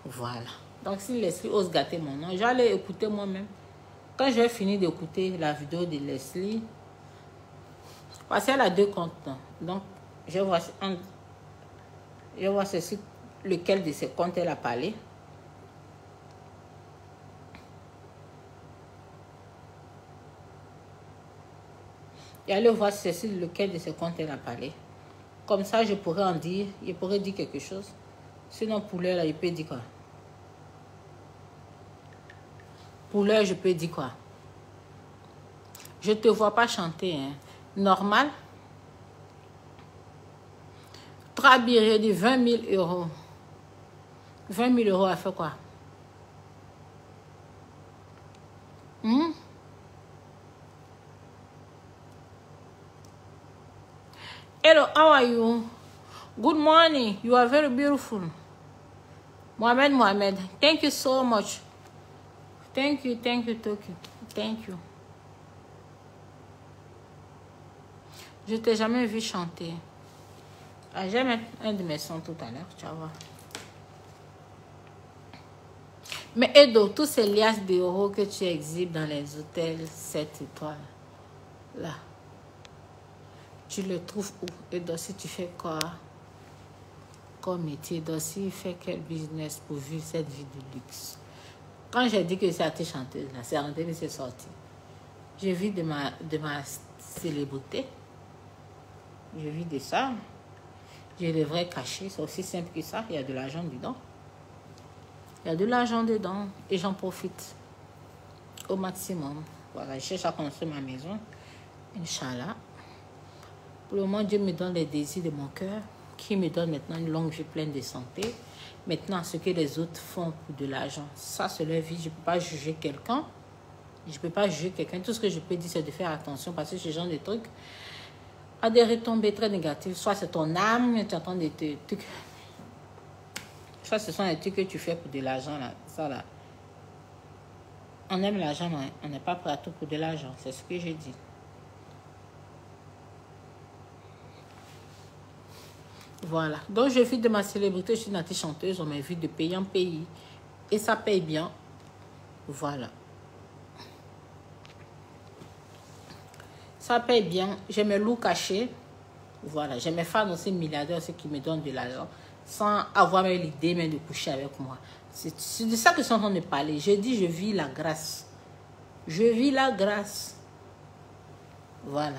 Voilà. Donc, si Leslie ose gâter mon nom, j'allais écouter moi-même. Quand je vais finir d'écouter la vidéo de Leslie, parce qu'elle a 2 comptes. Donc, je vois ceci, lequel de ces comptes elle a parlé. Et allez voir ceci, lequel de ces comptes elle a parlé. Comme ça, je pourrais en dire, je pourrais dire quelque chose. Sinon, pour l'heure, là, je peux dire quoi? Pour l'heure, je peux dire quoi? Je ne te vois pas chanter, hein. Normal. 3 billets de 20 000 euros. 20 000 euros a fait quoi? Hello, how are you? Good morning. You are very beautiful. Mohamed. Thank you so much. Thank you, Toki. Thank you. Je t'ai jamais vu chanter. Ah, je vais mettre un de mes sons tout à l'heure, tu vas voir. Mais Edo, tous ces liasses d'euros que tu exhibes dans les hôtels 7 étoiles, là, tu le trouves où? Edo, si tu fais quoi comme métier? Edo, si fait quel business pour vivre cette vie de luxe? Quand j'ai dit que c'était chanteuse, là, c'est rentré, mais c'est sorti. Je vis de ma célébrité. Je vis de ça. J'ai des vrais cachets, c'est aussi simple que ça. Il y a de l'argent dedans. Il y a de l'argent dedans et j'en profite au maximum. Voilà, je cherche à construire ma maison. Inch'Allah. Pour le moment, Dieu me donne les désirs de mon cœur, qui me donne maintenant une longue vie pleine de santé. Maintenant, ce que les autres font pour de l'argent, ça c'est leur vie. Je ne peux pas juger quelqu'un. Je ne peux pas juger quelqu'un. Tout ce que je peux dire, c'est de faire attention parce que ce genre de trucs a des retombées très négatives. Soit c'est ton âme, tu entends des trucs. Soit ce sont des trucs que tu fais pour de l'argent, là. Ça, là. On aime l'argent, mais on n'est pas prêt à tout pour de l'argent. C'est ce que j'ai dit. Voilà. Donc, je vis de ma célébrité. Je suis une artiste chanteuse. On m'a vu de pays en pays. Et ça paye bien. Voilà. Ça paye bien. J'ai mes loups cachés. Voilà. J'ai mes fans aussi milliardaires, ceux qui me donnent de l'argent, sans avoir même l'idée même de coucher avec moi. C'est de ça que je suis en train de parler. Je dis, je vis la grâce. Je vis la grâce. Voilà.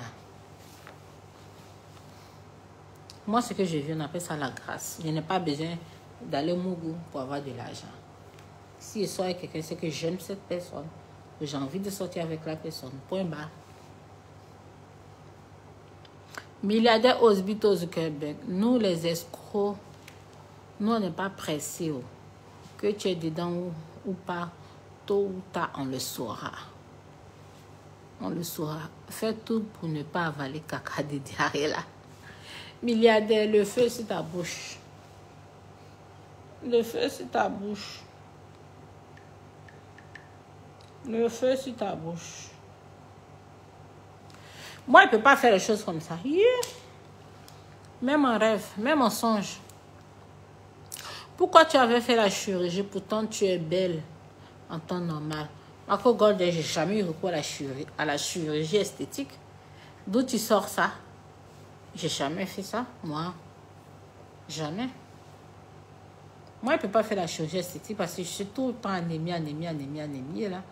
Moi, ce que je vis, on appelle ça la grâce. Je n'ai pas besoin d'aller au Mougou pour avoir de l'argent. Si je sors avec quelqu'un, c'est que j'aime cette personne, que j'ai envie de sortir avec la personne. Point barre. Milliardaire Osbito Zuckerberg, nous les escrocs, nous on n'est pas pressés. Oh. Que tu es dedans ou pas, tôt ou tard, on le saura. On le saura. Fais tout pour ne pas avaler caca de diarrhée là. Milliardaire, le feu sur ta bouche. Le feu sur ta bouche. Le feu sur ta bouche. Moi, je ne peux pas faire les choses comme ça. Yeah. Même en rêve, même en songe. Pourquoi tu avais fait la chirurgie? Pourtant, tu es belle en temps normal. Marco Golden, je n'ai jamais eu recours à la chirurgie esthétique. D'où tu sors ça? J'ai jamais fait ça, moi. Jamais. Moi, je ne peux pas faire la chirurgie esthétique parce que je suis tout le temps anémie, là.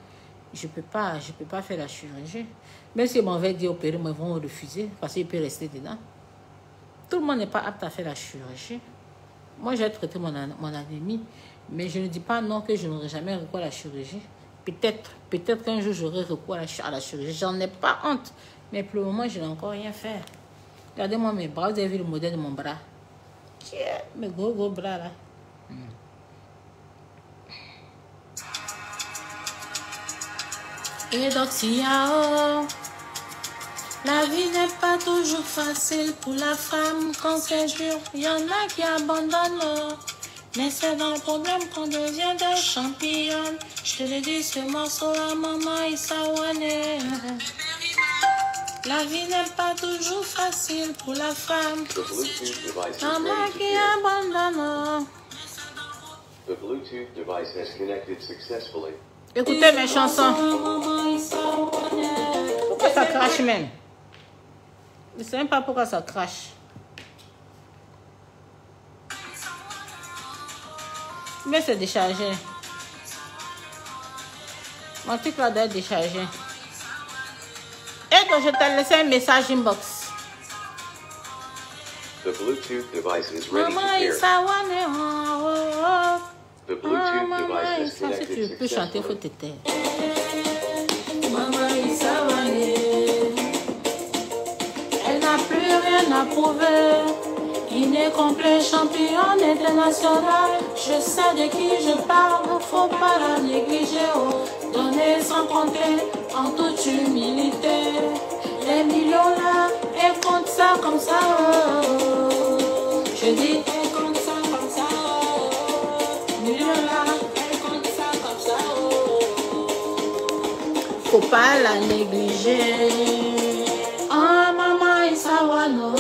Je peux pas faire la chirurgie. Même si on m'avait dit opérer, ils vont refuser parce qu'il peut rester dedans. Tout le monde n'est pas apte à faire la chirurgie. Moi, j'ai traité mon anémie, mais je ne dis pas non que je n'aurai jamais recours à la chirurgie. Peut-être qu'un jour, j'aurai recours à la chirurgie. J'en ai pas honte, mais pour le moment, je n'ai encore rien fait. Regardez-moi mes bras, vous avez vu le modèle de mon bras. Tiens, mes gros bras là. Et donc, la vie n'est pas toujours facile pour la femme quand c'est dur. Il y en a qui abandonnent. Mais c'est dans le problème qu'on devient des championnes. Je te l'ai dit, ce morceau à maman Isawane. La vie n'est pas toujours facile pour la femme. Maman qui abandonne. The Bluetooth device has connected successfully. Écoutez mes chansons. Pourquoi ça crache même? Je ne sais même pas pourquoi ça crache. Mais c'est déchargé. Mon truc là doit être déchargé. Et quand je t'ai laissé un message inbox. The Bluetooth device is ready to Maman, pair. The Bluetooth device has Si connected tu peux chanter, il faut successfully. te taire. Maman, elle n'a plus rien à prouver. Il est complet, champion international. Je sais de qui je parle, faut pas la négliger. Oh. Donner sans compter, en toute humilité. Les millions là, elle compte ça comme ça. Oh. Je dis, elle compte ça comme ça. Oh. Millions là, elle compte ça comme ça. Oh. Faut pas la négliger. Ah, maman, il s'awano.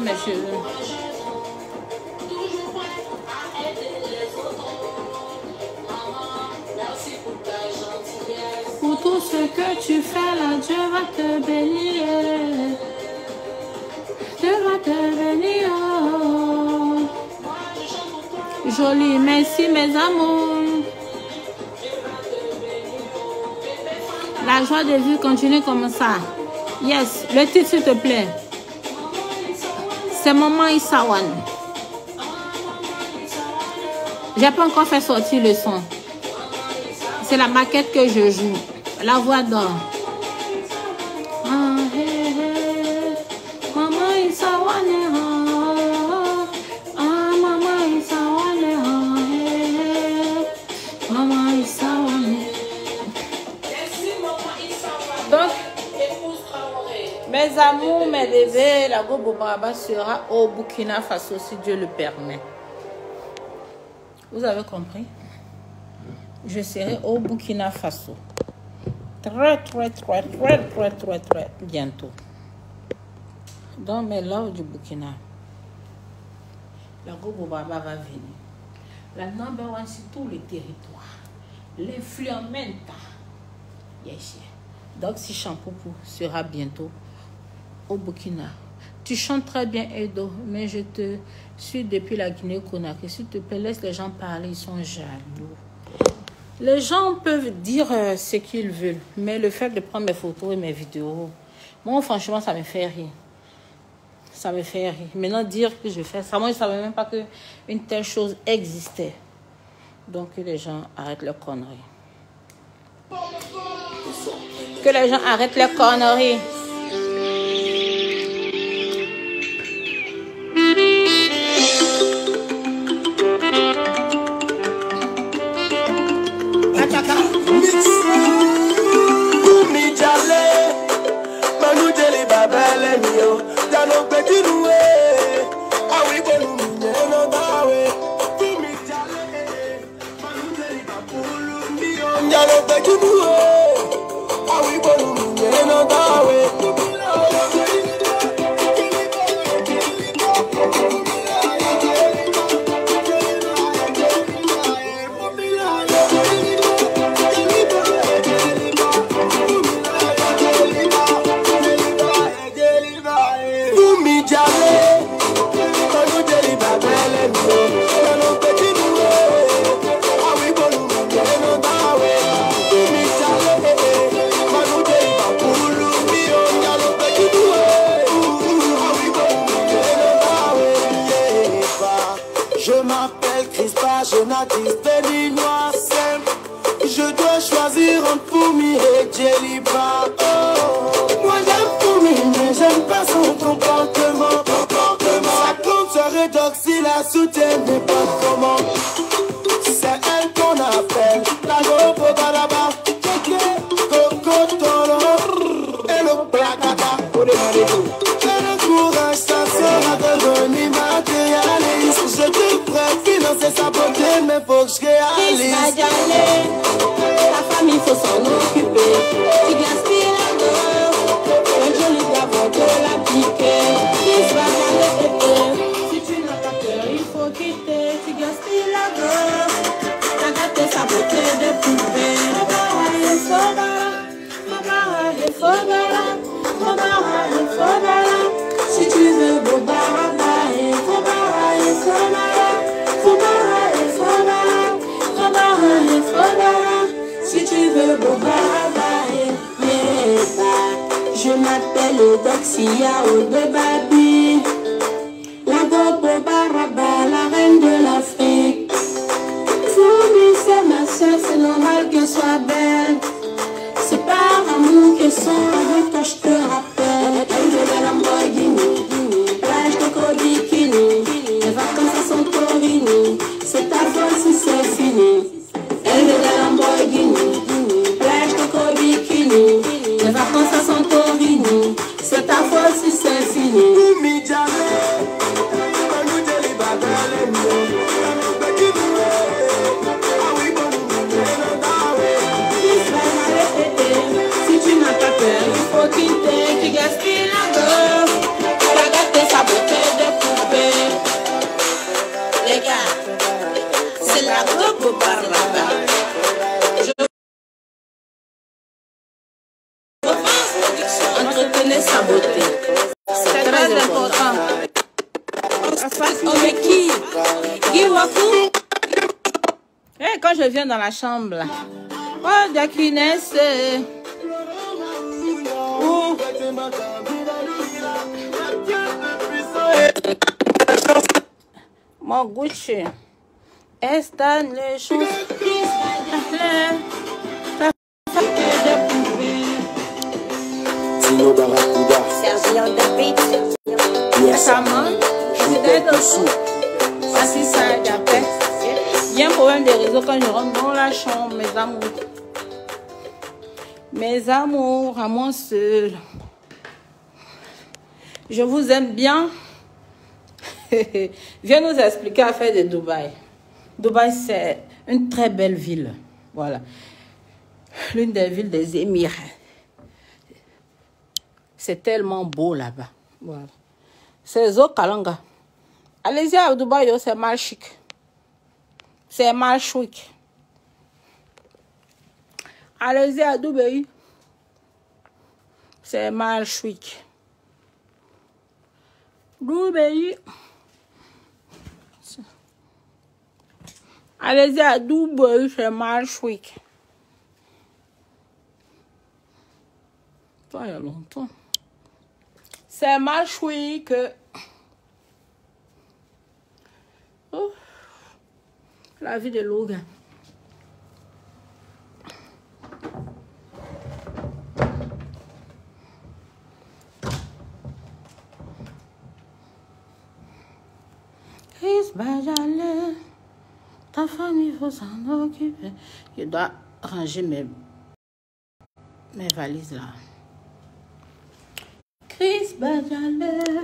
Mes cheveux. Pour tout ce que tu fais là, Dieu va te bénir. Dieu va te bénir. Joli, merci mes amours. La joie de vivre continue comme ça. Yes, le titre s'il te plaît. C'est Maman Isawan. J'ai pas encore fait sortir le son. C'est la maquette que je joue. La voix d'or. Ah, hey, hey. Maman Isawan. Ah, Maman Isawan. Hey, hey. Maman Isawan. Donc, mes amours, mes bébés, la Go Bobaraba sera au Burkina Faso si Dieu le permet. Vous avez compris? Je serai au Burkina Faso. Très bientôt. Dans mes loves du Burkina. La Go Bobaraba va venir. La number one sur tous les territoires. L'influenza. Yes. Donc, si Champoupou sera bientôt au Burkina. Tu chantes très bien, Edo, mais je te suis depuis la Guinée-Conakry. S'il te plaît, laisse les gens parler, ils sont jaloux. Les gens peuvent dire ce qu'ils veulent, mais le fait de prendre mes photos et mes vidéos, moi, franchement, ça me fait rire. Ça me fait rire. Maintenant, dire que je fais ça, moi, je ne savais même pas qu'une telle chose existait. Donc, que les gens arrêtent leurs conneries. Que les gens arrêtent leurs conneries. Alice, béninois simple. Je dois choisir entre Fumi et Djeliba. Oh, moi j'aime Fumi, mais j'aime pas son comportement. Sa grande soirée d'oxy la soutient, mais pas comment. C'est elle qu'on appelle la Gopo Baraba. Coco Tolo et le placata. Elle encourage sa soeur à devenir matérialiste. Je devrais financer sa beauté, mais faut que je réalise. Ta famille faut s'en occuper. Tu gaspilles la gueule. Un joli gavon de la piquer. Il se va dans le pété. Si tu n'as pas peur, il faut quitter. Tu gaspilles la gueule. T'as gâté sa beauté de poupée. Si tu veux beau baraba, faut barrer, faut barrer. Si tu veux beau baraba, je m'appelle Doxia ou de Babi. La Gopo Baraba, la reine de l'Afrique. Fumi, c'est ma soeur, c'est normal qu'elle soit belle. C'est par amour qu'elle sont avec toi, je te rappelle. Elle veut la Lamborghini, plage de Kodikini, les vacances à Santorini, c'est ta faute si c'est fini. Elle veut la Lamborghini, plage de Kodikini, les vacances à Santorini, c'est ta faute si c'est fini. Fumi jamais, Manu Djeliba Si tu n'as pas peur, il faut quitter, tu gaspilles la gueule. Elle a gâté sa beauté de poupée. Les gars, c'est la Gopo Baraba. Entretenez sa beauté. C'est très important. On met qui? Guy Wakou? Eh, quand je viens dans la chambre, là. Oh, Dakinesse. Mon Gucci. Están les choses. Tino Barracuda, Sergio de Beat. yes, Je t'aide dessous. Ça, c'est ça, d'après. Il y a un problème de réseau quand je rentre dans la chambre, mes amours. Mes amours, à moi seul. Je vous aime bien. Viens nous expliquer l'affaire de Dubaï. Dubaï, c'est une très belle ville. Voilà. L'une des villes des Émirats. C'est tellement beau là-bas. Voilà. C'est Zokalanga. Allez-y à Dubaï, c'est mal chic. C'est mal chic. Allez-y à Dubaï. C'est mal chic. Dubaï. Allez-y à Dubaï, c'est mal chic. Ça, il y a longtemps. C'est mal chic. Oh. La vie de Logan. Chris Bajale, ta famille faut s'en occuper. Je dois ranger mes valises là. Chris Bajale,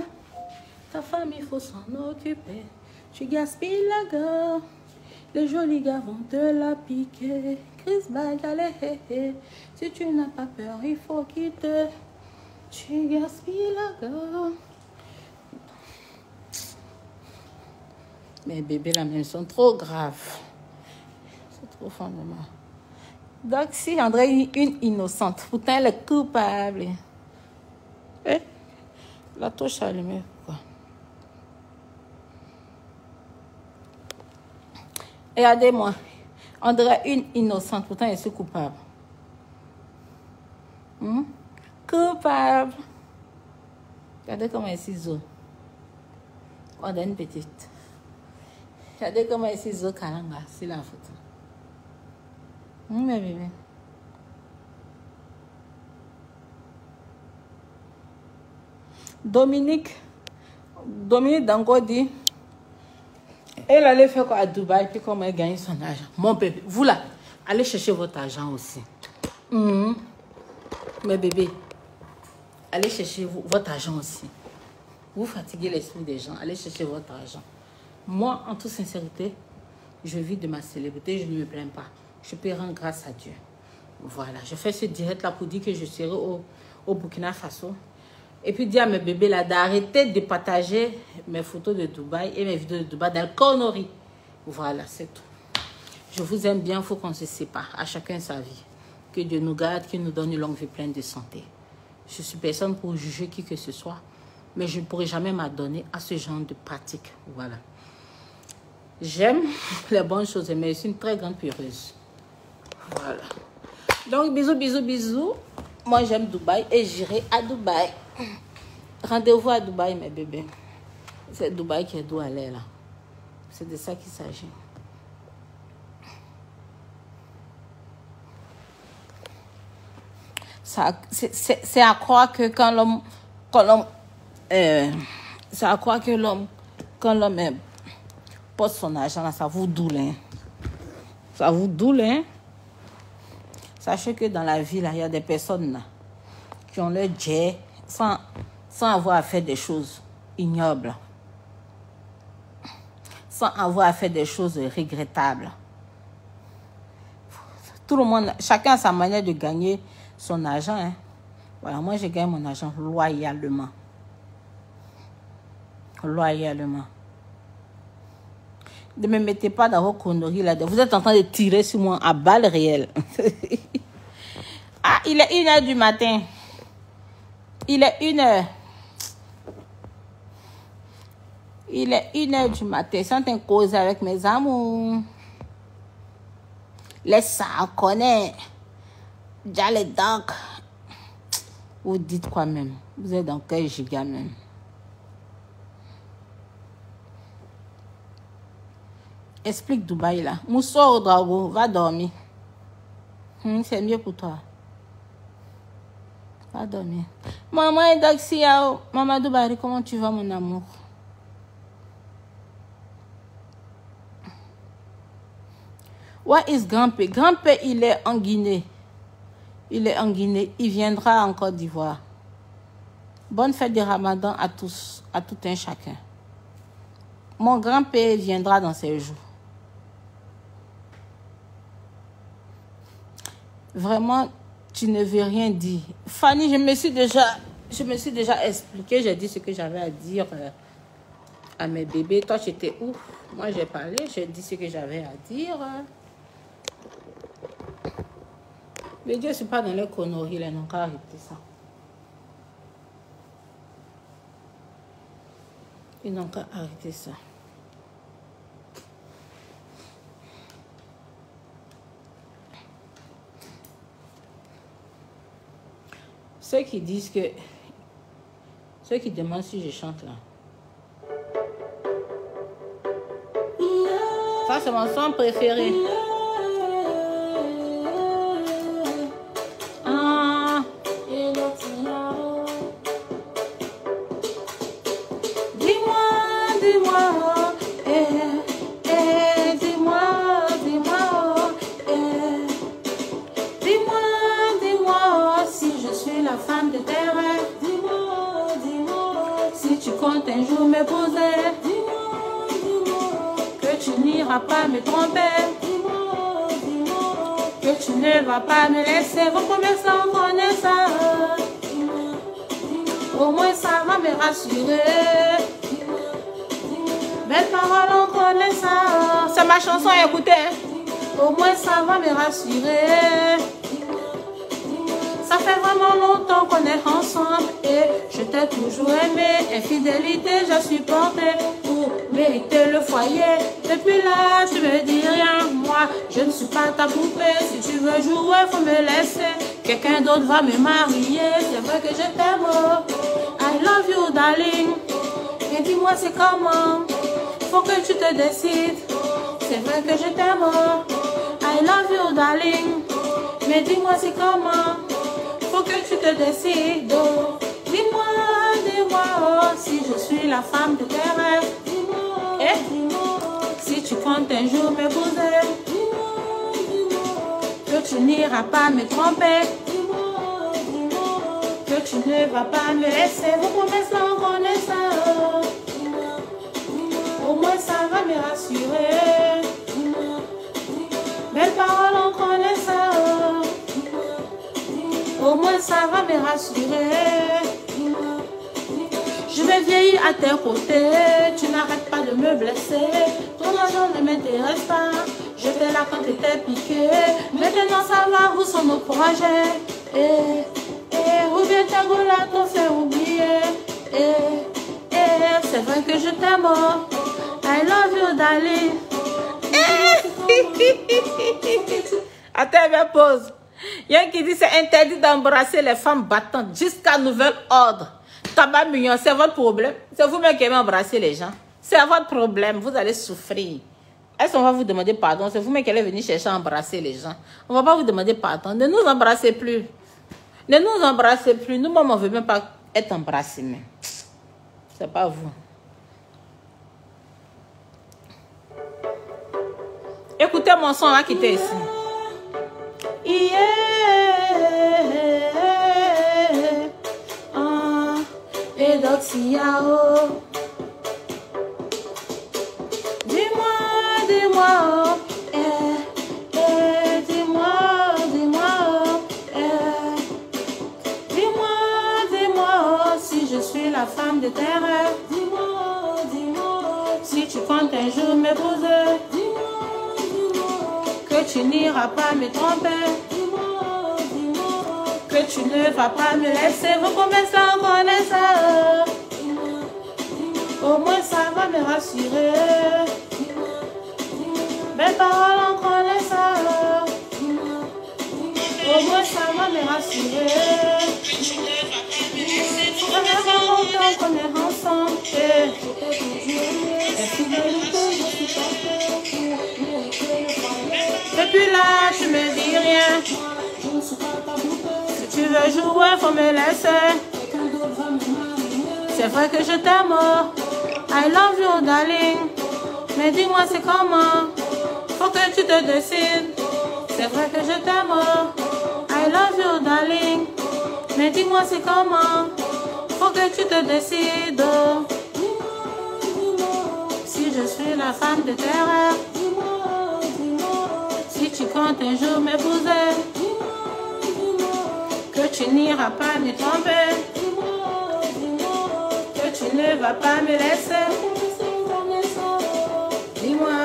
ta famille faut s'en occuper. Tu gaspilles la gueule. Les jolis gars vont te la piquer. Chris Bajale, si tu n'as pas peur, il faut quitter. Tu gaspilles la gueule. Mes bébés là, ils sont trop graves. C'est trop fondamental. Donc si André une innocente, pourtant elle est coupable. Eh? La touche allumée, pourquoi? Regardez-moi. André une innocente, pourtant elle est coupable. Coupable. Regardez comment elle est ciseau. On a une petite. Regardez comment ici Zo Kalanga, c'est la photo. Mais bébé. Dominique Dango dit, elle allait faire quoi à Dubaï, puis comment elle gagne son argent. Mon bébé, vous là, allez chercher votre argent aussi. Mais bébé, allez chercher votre argent aussi. Vous fatiguez l'esprit des gens, allez chercher votre argent. Moi, en toute sincérité, je vis de ma célébrité, je ne me plains pas. Je peux rendre grâce à Dieu. Voilà, je fais ce direct-là pour dire que je serai au Burkina Faso. Et puis dire à mes bébés là d'arrêter de partager mes photos de Dubaï et mes vidéos de Dubaï dans le connerie. Voilà, c'est tout. Je vous aime bien, il faut qu'on se sépare. À chacun sa vie. Que Dieu nous garde, qu'il nous donne une longue vie pleine de santé. Je suis personne pour juger qui que ce soit. Mais je ne pourrai jamais m'adonner à ce genre de pratique. Voilà. J'aime les bonnes choses, mais je suis une très grande peureuse. Voilà. Donc, bisous, bisous, bisous. Moi, j'aime Dubaï et j'irai à Dubaï. Rendez-vous à Dubaï, mes bébés. C'est Dubaï qui est doux à l'air, là. C'est de ça qu'il s'agit. C'est à croire que quand l'homme... c'est à croire que l'homme... Quand l'homme pose son argent, là, ça vous doule, hein. Ça vous doule, hein. Sachez que dans la vie, là, il y a des personnes là, qui ont leur jet sans avoir à faire des choses ignobles. Sans avoir à faire des choses regrettables. Tout le monde, chacun a sa manière de gagner son argent. Hein. Voilà, moi, je gagne mon argent loyalement. Loyalement. Ne me mettez pas dans vos conneries là. Vous êtes en train de tirer sur moi à balles réelles. Ah, il est 1h du matin. Il est 1h. Il est 1h du matin. Je suis en train de causer avec mes amours. Laisse ça, on connaît. Déjà les docs. Vous dites quoi même? Vous êtes dans quel giga même? Explique Dubaï là. Mousso Drago, va dormir. C'est mieux pour toi. Va dormir. Maman et Daxia, Maman Dubaï, comment tu vas mon amour? What is Grand-Père? Grand-Père, il est en Guinée. Il est en Guinée. Il viendra en Côte d'Ivoire. Bonne fête de Ramadan à tous, à tout un chacun. Mon grand-père viendra dans ces jours. Vraiment, tu ne veux rien dire. Fanny, je me suis déjà expliqué. J'ai dit ce que j'avais à dire à mes bébés. Toi, tu étais où? Moi, j'ai parlé. J'ai dit ce que j'avais à dire. Mais Dieu, je ne suis pas dans les conneries. Ils n'ont qu'à arrêter ça. Ils n'ont qu'à arrêter ça. Ceux qui disent que... Ceux qui demandent si je chante là. Ça, c'est mon son préféré. Un jour m'épouser, que tu n'iras pas me tromper, que tu ne vas pas me laisser. Vos promesses, on connaît ça. Au moins ça va me rassurer. Belles paroles, on connaît ça. C'est ma chanson, écoutez. Au moins ça va me rassurer. Ça fait vraiment longtemps qu'on est ensemble et je t'ai toujours aimé. Infidélité, j'ai supporté pour mériter le foyer. Depuis là, tu me dis rien. Moi, je ne suis pas ta poupée. Si tu veux jouer, faut me laisser. Quelqu'un d'autre va me marier. C'est vrai que je t'aime. I love you, darling. Et dis-moi, c'est comment? Faut que tu te décides. c'est vrai que je t'aime. I love you, darling. Mais dis-moi c'est comment. Faut que tu te décides. Dis-moi, dis-moi, oh, si je suis la femme de tes rêves. Si tu comptes un jour m'épouser, que tu n'iras pas me tromper, que tu ne vas pas me laisser. Vos promesses là, on connaît ça. Au moins ça va me rassurer. Belles paroles, on connaît ça. Au moins ça va me rassurer. Je vais vieillir à tes côtés. Tu n'arrêtes pas de me blesser. Ton argent ne m'intéresse pas. J'étais là quand t'étais piqué. Maintenant savoir où sont nos projets. Ou bien Tangola t'ont fait oublier. C'est vrai que je t'aime. I love you, darling. Attends, mais pause. Il y a un qui dit c'est interdit d'embrasser les femmes battantes jusqu'à nouvel ordre. Tabac mignon, c'est votre problème. C'est vous-même qui aimez embrasser les gens. C'est votre problème. Vous allez souffrir. Est-ce qu'on va vous demander pardon? C'est vous-même qui allez venir chercher à embrasser les gens. On ne va pas vous demander pardon. Ne nous embrassez plus. Ne nous embrassez plus. Nous-mêmes, on ne veut même pas être embrassés. C'est pas vous. Écoutez mon son, on va quitter ici. Et donc si yao. Dis-moi, dis-moi, dis-moi, dis-moi, dis-moi, dis-moi, si je suis la femme de tes rêves. Dis-moi, dis-moi, si tu comptes un jour m'épouser. Dis-moi, dis-moi, que tu n'iras pas me tromper. Dis-moi, dis-moi, que tu ne vas pas me laisser. Vos promesses là, on connaît ça. Au moins ça va me rassurer. Belles paroles, on connaît ça. Au moins ça va me rassurer. Ça va faire longtemps qu'on est ensemble. Depuis là, tu me dis rien. Si tu veux jouer, faut me laisser. C'est vrai que je t'aime. I love you, darling. Mais dis-moi c'est comment. Faut que tu te décides. C'est vrai que je t'aime. I love you, darling. Mais dis-moi c'est comment. Faut que tu te décides. Si je suis la femme de tes rêves. Si tu comptes un jour m'épouser. Que tu n'iras pas me tromper. Tu ne vas pas me laisser. Dis-moi,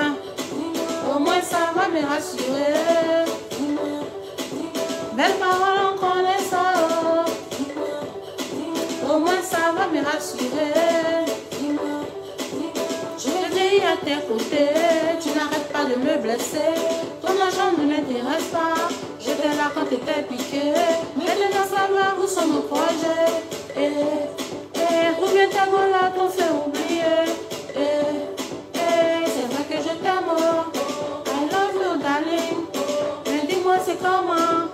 au moins ça va me rassurer. Belles paroles, on connaît ça. Au moins ça va me rassurer. Je vais veiller à tes côtés. Tu n'arrêtes pas de me blesser. Ton argent ne m'intéresse pas. J'étais là quand t'étais piqué. Maintenant savoir où sont nos projets. Ou bien Tangola t'ont fait oublier. C'est vrai que je t'aime. I love you, darling. Mais dis-moi c'est comment.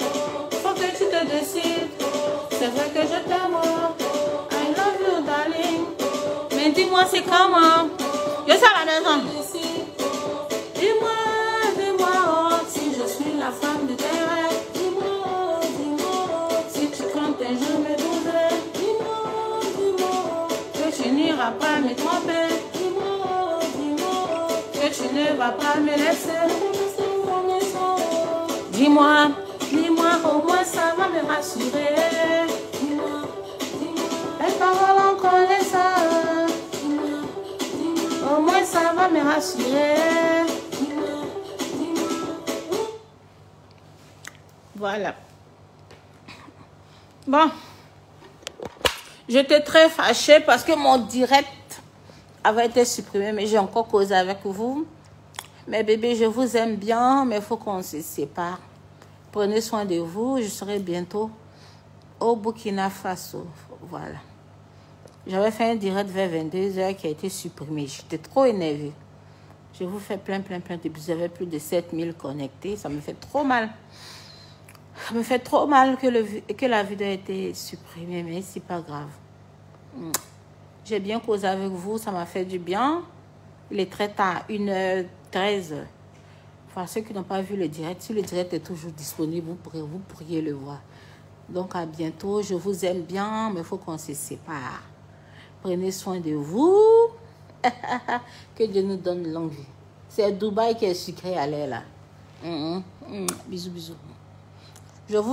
Faut que tu te décides. C'est vrai que je t'aime. I love you, darling. Mais dis-moi c'est comment. Yo ça la maison. Dis-moi, dis-moi, oh, si je suis la femme de tes rêves. Dis-moi, dis-moi, si tu comptes un jour m'épouser. Que tu n'iras pas me tromper. Dis-moi, dis-moi, que tu ne vas pas me laisser. Dis-moi, dis-moi, au moins ça va me rassurer. Dis-moi, dis-moi, les paroles on connaît ça. Dis-moi, dis-moi, au moins ça va me rassurer. Dis-moi, dis-moi. Voilà. Bon. J'étais très fâchée parce que mon direct avait été supprimé, mais j'ai encore causé avec vous. Mais bébé, je vous aime bien, mais il faut qu'on se sépare. Prenez soin de vous, je serai bientôt au Burkina Faso. Voilà. J'avais fait un direct vers 22h qui a été supprimé. J'étais trop énervée. Je vous fais plein de bisous. Vous avez plus de 7000 connectés. Ça me fait trop mal. Ça me fait trop mal que la vidéo ait été supprimée, mais c'est pas grave. J'ai bien causé avec vous, ça m'a fait du bien. Il est très tard, 1h13. Enfin, ceux qui n'ont pas vu le direct, si le direct est toujours disponible, vous pourriez le voir. Donc, à bientôt. Je vous aime bien, mais il faut qu'on se sépare. Prenez soin de vous. Que Dieu nous donne longue vie. C'est Dubaï qui est sucré à l'air là. Bisous. Je vous